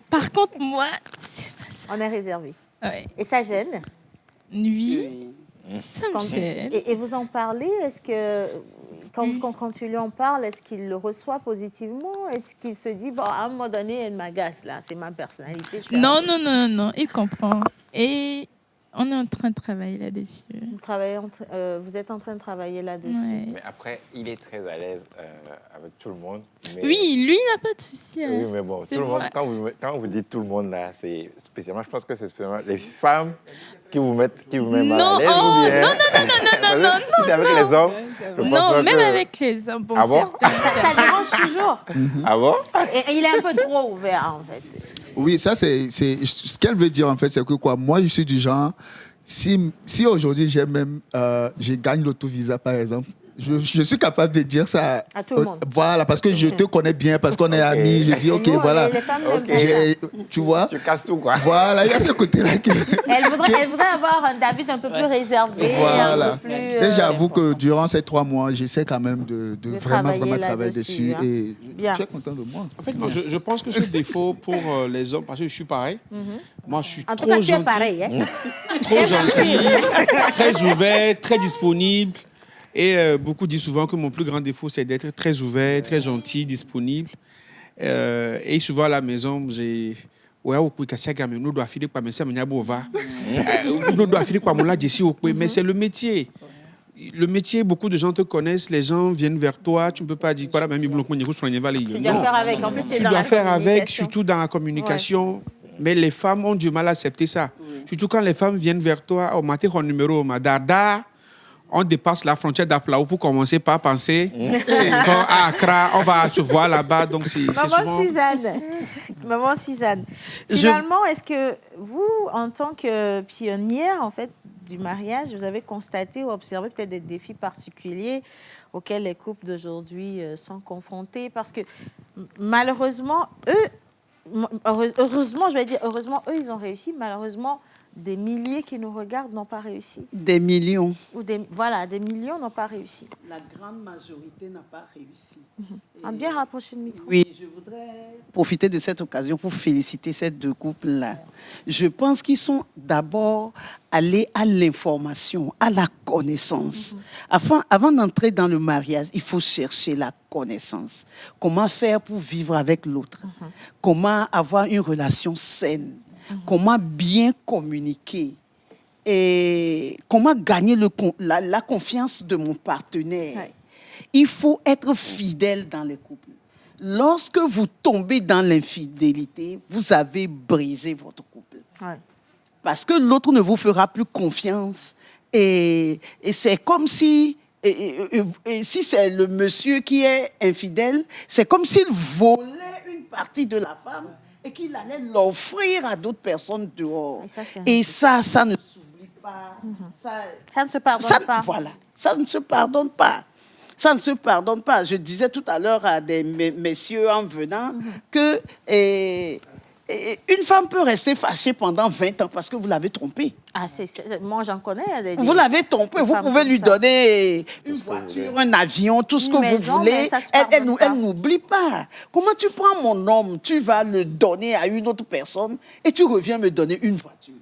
Par contre, moi, c'est pas ça. On est réservé. Ouais. Et ça gêne? Oui. Ça me gêne. Et vous en parlez? Est-ce que quand tu lui en parles, est-ce qu'il le reçoit positivement? Est-ce qu'il se dit, bon, à un moment donné, elle m'agace, là, c'est ma personnalité? Non, il comprend. Et on est en train de travailler là-dessus. Vous êtes en train de travailler là-dessus. Ouais. Mais après, il est très à l'aise avec tout le monde. Mais... Oui, lui, il n'a pas de souci. Hein. Oui, mais bon, tout le monde, quand vous dites tout le monde, là, c'est spécialement, je pense que c'est spécialement les femmes qui vous mettent mal à l'aise. Ou bien... Non. Si c'est avec les hommes, je pense non, même que... avec les hommes. Bon, ça dérange toujours. Ah bon? Et il est un peu trop ouvert, en fait. Oui, ça, c'est ce qu'elle veut dire, en fait, c'est que quoi, moi, je suis du genre, si aujourd'hui, je gagne l'autovisa, par exemple, je suis capable de dire ça à tout le monde. Voilà, parce que je te connais bien, parce qu'on est amis. Je dis, OK, voilà. Tu vois? Tu casses tout, quoi. Voilà, il y a ce côté-là. Elle voudrait avoir un David un peu plus réservé. Voilà. Un peu plus, et j'avoue que durant ces 3 mois, j'essaie quand même de vraiment travailler dessus. Hein. Et je suis content de moi. En fait, non, je pense que ce défaut pour les hommes, parce que je suis pareil, moi, je suis en tout trop cas, gentil. Pareil, hein? Trop gentil, très ouvert, très disponible. Et beaucoup disent souvent que mon plus grand défaut, c'est d'être très ouvert, très gentil, disponible. Et souvent à la maison, j'ai... mais c'est le métier. Le métier, beaucoup de gens te connaissent, les gens viennent vers toi, tu ne peux pas dire... Tu dois faire avec, en plus, tu dois faire avec, surtout dans la communication. Ouais. Mais les femmes ont du mal à accepter ça. Surtout quand les femmes viennent vers toi, au matin, on numéro, dada. On dépasse la frontière d'Aplao pour commencer par penser qu'à Accra, on va se voir là-bas. Donc Maman Suzanne. Finalement, est-ce que vous, en tant que pionnière en fait, du mariage, vous avez constaté ou observé peut-être des défis particuliers auxquels les couples d'aujourd'hui sont confrontés? Parce que malheureusement, heureusement, eux, ils ont réussi. Malheureusement, des milliers qui nous regardent n'ont pas réussi. Des millions. Voilà, des millions n'ont pas réussi. La grande majorité n'a pas réussi. Bien rapproché le micro. Oui, je voudrais profiter de cette occasion pour féliciter ces deux couples-là. Je pense qu'ils sont d'abord allés à l'information, à la connaissance. Avant d'entrer dans le mariage, il faut chercher la connaissance. Comment faire pour vivre avec l'autre? Comment avoir une relation saine? Comment bien communiquer? Et comment gagner la confiance de mon partenaire? Il faut être fidèle dans les couples. Lorsque vous tombez dans l'infidélité, vous avez brisé votre couple. Parce que l'autre ne vous fera plus confiance. Et c'est comme si, si c'est le monsieur qui est infidèle, c'est comme s'il volait une partie de la femme et qu'il allait l'offrir à d'autres personnes dehors. Et ça ne s'oublie pas. Ça ne se pardonne pas. Voilà, ça ne se pardonne pas. Ça ne se pardonne pas. Je disais tout à l'heure à des messieurs en venant que une femme peut rester fâchée pendant 20 ans parce que vous l'avez trompée. Moi, j'en connais. Vous l'avez trompée. Vous pouvez lui donner une voiture, un avion, tout ce que vous voulez. Elle n'oublie pas. Comment tu prends mon homme, tu vas le donner à une autre personne et tu reviens me donner une voiture?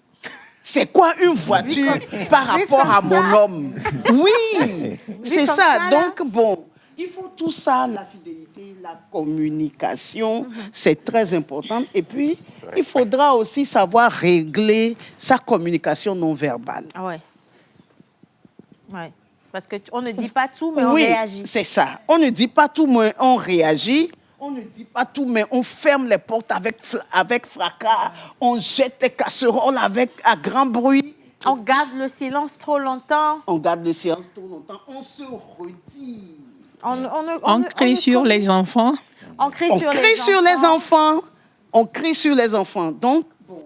C'est quoi une voiture par rapport à mon homme? Oui, c'est ça. Donc, bon, il faut tout ça, la fidélité, la communication, c'est très important. Et puis, il faudra aussi savoir régler sa communication non verbale. Ouais. Parce qu'on ne dit pas tout, mais on réagit. C'est ça. On ne dit pas tout, mais on réagit. On ne dit pas tout, mais on ferme les portes avec fracas. On jette les casseroles à grand bruit. On garde le silence trop longtemps. On garde le silence trop longtemps. On se retire. On crie sur les enfants. On crie sur les enfants. On crie sur les enfants. Donc, bon,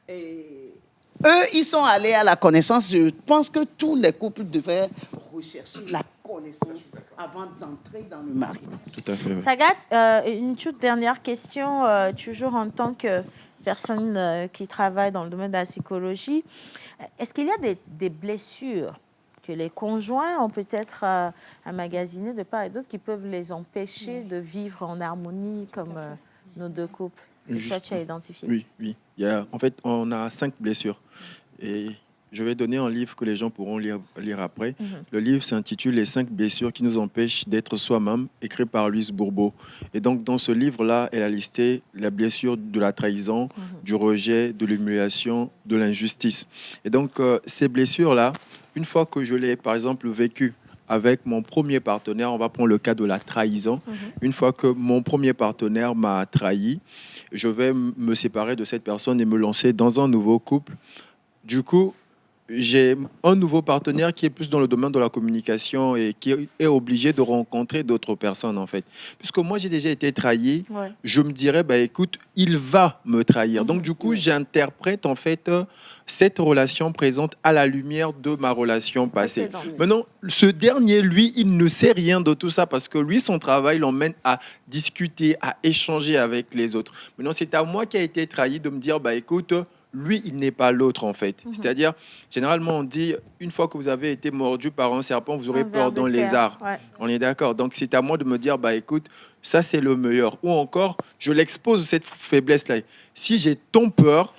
eux, ils sont allés à la connaissance. Je pense que tous les couples devaient rechercher la connaissance avant d'entrer dans le mariage. Tout à fait. Sagat, une toute dernière question, toujours en tant que personne qui travaille dans le domaine de la psychologie. Est-ce qu'il y a des blessures que les conjoints ont peut-être emmagasinées de part et d'autre qui peuvent les empêcher de vivre en harmonie comme nos deux couples que toi, tu as identifié? Oui. En fait, on a 5 blessures. Et je vais donner un livre que les gens pourront lire après. Le livre s'intitule « Les 5 blessures qui nous empêchent d'être soi-même », écrit par Louise Bourbeau. Et donc, dans ce livre-là, elle a listé la blessure de la trahison, du rejet, de l'humiliation, de l'injustice. Et donc, ces blessures-là, une fois que je l'ai, par exemple, vécu avec mon premier partenaire, on va prendre le cas de la trahison. Une fois que mon premier partenaire m'a trahi, je vais me séparer de cette personne et me lancer dans un nouveau couple. Du coup, j'ai un nouveau partenaire qui est plus dans le domaine de la communication et qui est obligé de rencontrer d'autres personnes, en fait. Puisque moi, j'ai déjà été trahi, je me dirais, écoute, il va me trahir. Donc, du coup, j'interprète, en fait, cette relation présente à la lumière de ma relation passée. Maintenant, ce dernier, lui, il ne sait rien de tout ça parce que lui, son travail l'emmène à discuter, à échanger avec les autres. Maintenant, c'est à moi qui a été trahi de me dire, écoute, lui, il n'est pas l'autre, en fait. C'est-à-dire, généralement, on dit, une fois que vous avez été mordu par un serpent, vous aurez peur d'un lézard. On est d'accord. Donc, c'est à moi de me dire, écoute, ça, c'est le meilleur. Ou encore, je l'expose cette faiblesse-là. Si j'ai tant peur,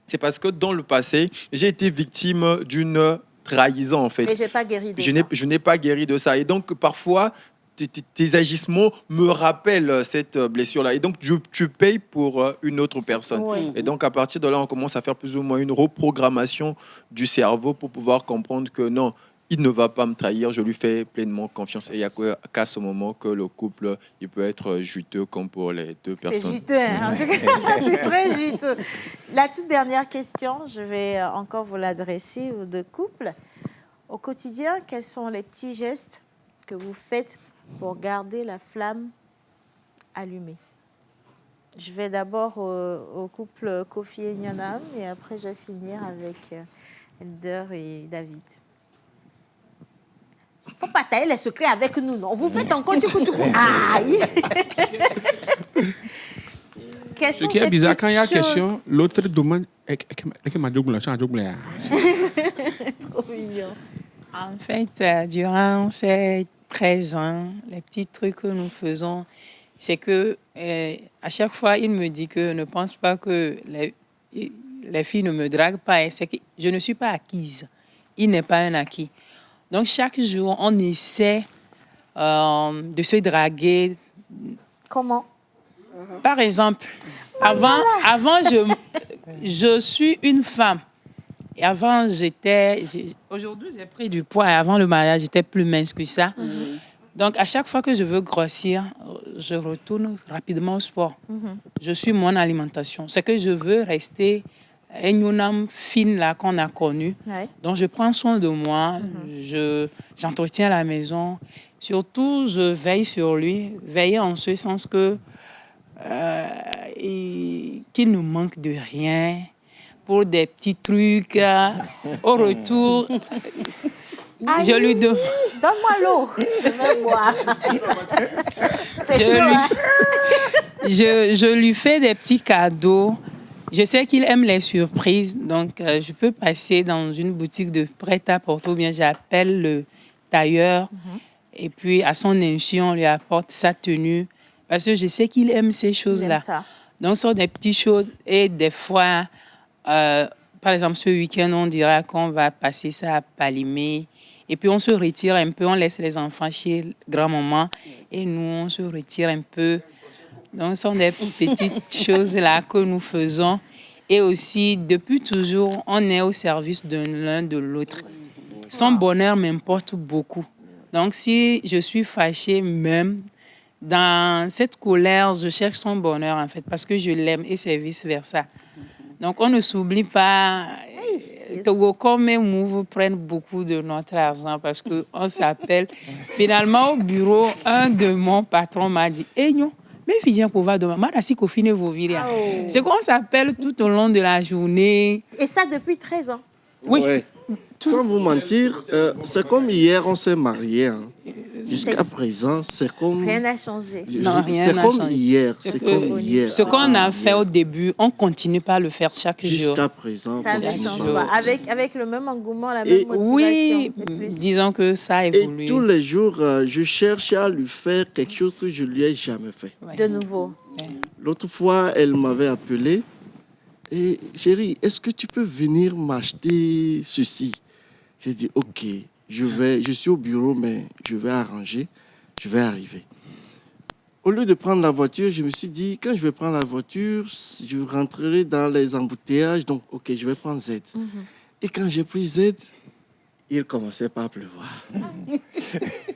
c'est parce que dans le passé, j'ai été victime d'une trahison, en fait. Et je n'ai pas guéri de ça. Je n'ai pas guéri de ça. Et donc, parfois, tes agissements me rappellent cette blessure-là. Et donc, tu payes pour une autre personne. Et donc, à partir de là, on commence à faire plus ou moins une reprogrammation du cerveau pour pouvoir comprendre que non, il ne va pas me trahir, je lui fais pleinement confiance. Et il n'y a qu'à ce moment que le couple, il peut être juteux comme pour les deux personnes. C'est juteux, hein, en tout cas, c'est très juteux. La toute dernière question, je vais encore vous l'adresser aux deux couples. Au quotidien, quels sont les petits gestes que vous faites pour garder la flamme allumée? Je vais d'abord au couple Kofi et Nyanam et après je vais finir avec Elder et David. Faut pas tailler les secrets avec nous, non? Vous faites encore du coup. Aïe! question, Ce qui est ces bizarre, quand il y a petites choses. question, l'autre demande. Trop mignon. En fait, durant ces 13 ans, les petits trucs que nous faisons, c'est que à chaque fois, il me dit que ne pense pas que les filles ne me draguent pas. C'est que je ne suis pas acquise. Il n'est pas un acquis. Donc, chaque jour, on essaie de se draguer. Comment? Par exemple, avant je suis une femme. Et avant, aujourd'hui, j'ai pris du poids. Et avant le mariage, j'étais plus mince que ça. Donc, à chaque fois que je veux grossir, je retourne rapidement au sport. Je suis mon alimentation. C'est que je veux rester une âme fine là qu'on a connue. Ouais. Donc, je prends soin de moi. J'entretiens la maison. Surtout, je veille sur lui. Veiller en ce sens que qu'il ne manque de rien. Pour des petits trucs. Au retour, je lui donne. Donne-moi l'eau. Je vais boire. C'est chaud, hein? Je lui fais des petits cadeaux. Je sais qu'il aime les surprises. Donc, je peux passer dans une boutique de prêt-à-porter ou bien j'appelle le tailleur. Et puis, à son insu, on lui apporte sa tenue. Parce que je sais qu'il aime ces choses-là. Donc, ce sont des petites choses. Et des fois, par exemple, ce week-end, on dira qu'on va passer ça à Palimé. Et puis, on se retire un peu. On laisse les enfants chez grand-maman. Et nous, on se retire un peu. Donc, ce sont des petites choses-là que nous faisons. Et aussi, depuis toujours, on est au service de l'un de l'autre. Son bonheur m'importe beaucoup. Donc, si je suis fâchée même, dans cette colère, je cherche son bonheur, en fait, parce que je l'aime et c'est vice-versa. Donc, on ne s'oublie pas. Togocom et Mouv prennent beaucoup de notre argent parce qu'on s'appelle. Finalement, au bureau, un de mon patron m'a dit « Eh non, mais viens pour voir demain. Madassi Kofine vos viria. » C'est qu'on s'appelle tout au long de la journée. Et ça depuis 13 ans. Oui. Ouais. Sans vous mentir, c'est comme hier, on s'est mariés. Hein. Jusqu'à présent, c'est comme... Rien n'a changé. Non, rien c'est n'a comme changé. hier. C'est comme hier. Ce qu'on a fait au début, on continue pas à le faire chaque jour. Jusqu'à présent. Ça ne change pas. Avec le même engouement, la même Et motivation. Oui, et plus. disons que ça a évolué. Et tous les jours, je cherche à lui faire quelque chose que je lui ai jamais fait. De nouveau. L'autre fois, elle m'avait appelé. Et chérie, est-ce que tu peux venir m'acheter ceci? J'ai dit, ok, je suis au bureau, mais je vais arranger, je vais arriver. Au lieu de prendre la voiture, je me suis dit, quand je vais prendre la voiture, je rentrerai dans les embouteillages, donc ok, je vais prendre Z. Et quand j'ai pris Z, il commençait par pleuvoir.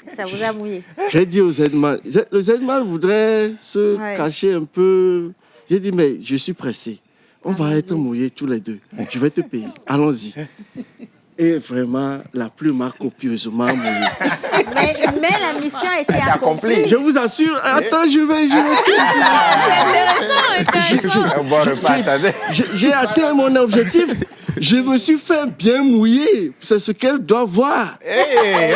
Ça vous a mouillé. J'ai dit au Z-Man, le Z-Man voudrait se cacher un peu. J'ai dit, mais je suis pressé. On va être mouillés tous les deux. Je vais te payer. Allons-y. Et vraiment, la pluie m'a copieusement mouillé. Mais la mission a été accomplie. Je vous assure, attends, je vais. J'ai atteint mon objectif. Je me suis fait bien mouiller. C'est ce qu'elle doit voir. Et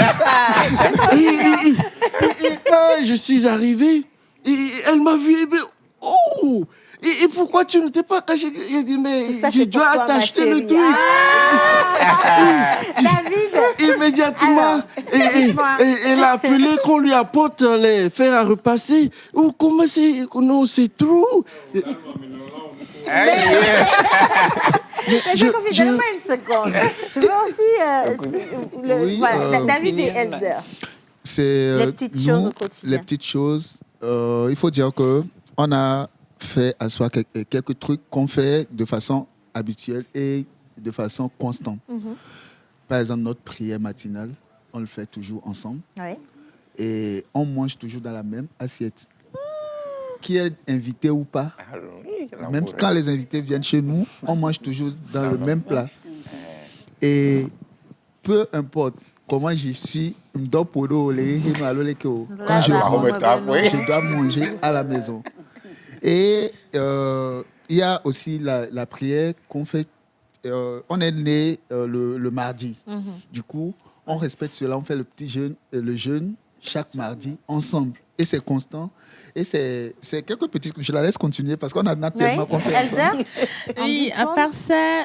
quand je suis arrivé, elle m'a vu. Oh! Et pourquoi tu ne t'es pas caché? J'ai dit, mais je dois t'acheter le truc. David. Immédiatement, elle a appelé qu'on lui apporte les fers à repasser. Oh, comment c'est? Non, c'est trop. Donne-moi une seconde. Je veux aussi... David et Elder. C'est les petites choses au quotidien. Les petites choses. Il faut dire qu'on a fait à soi quelques trucs qu'on fait de façon habituelle et de façon constante. Par exemple, notre prière matinale, on le fait toujours ensemble. Oui. Et on mange toujours dans la même assiette. Qui est invité ou pas, même quand les invités viennent chez nous, on mange toujours dans le même plat. Et peu importe comment je suis, quand je rentre, je dois manger à la maison. Et il y a aussi la prière qu'on fait. On est né le mardi. Du coup, on respecte cela. On fait le jeûne chaque mardi ensemble. Et c'est constant. Et c'est quelques petites... Je la laisse continuer parce qu'on a tellement confiance. Oui, à part ça,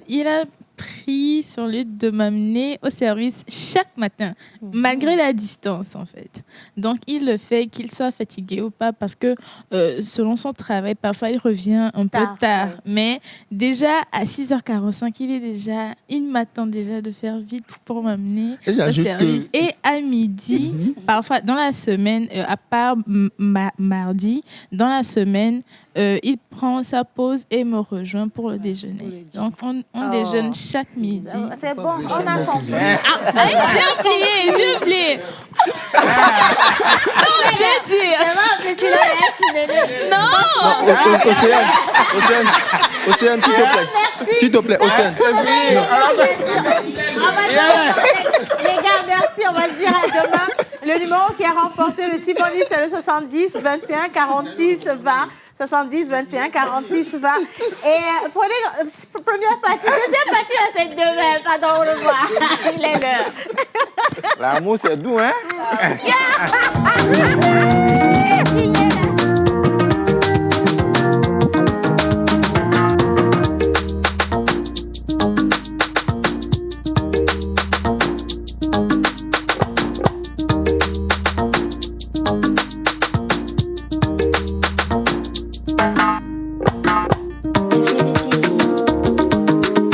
il a pris sur lui de m'amener au service chaque matin, malgré la distance en fait. Donc il le fait qu'il soit fatigué ou pas parce que selon son travail, parfois il revient un peu tard. Mais déjà à 6h45, il m'attend déjà de faire vite pour m'amener au service. Et à midi, parfois dans la semaine, à part mardi, dans la semaine, il prend sa pause et me rejoint pour le déjeuner. Donc, on déjeune chaque midi. C'est bon, on a compris. J'ai oublié. Non, je vais dire. Non. Océane, s'il te plaît. Océane. Les gars, merci. On va se dire à demain. Le numéro qui a remporté le T-Money, c'est le 70 21 46 20. 70 21 46 20. Et prenez première partie, deuxième partie, c'est demain. Pardon, au revoir. Il est l'heure. L'amour, c'est doux, hein? Yeah.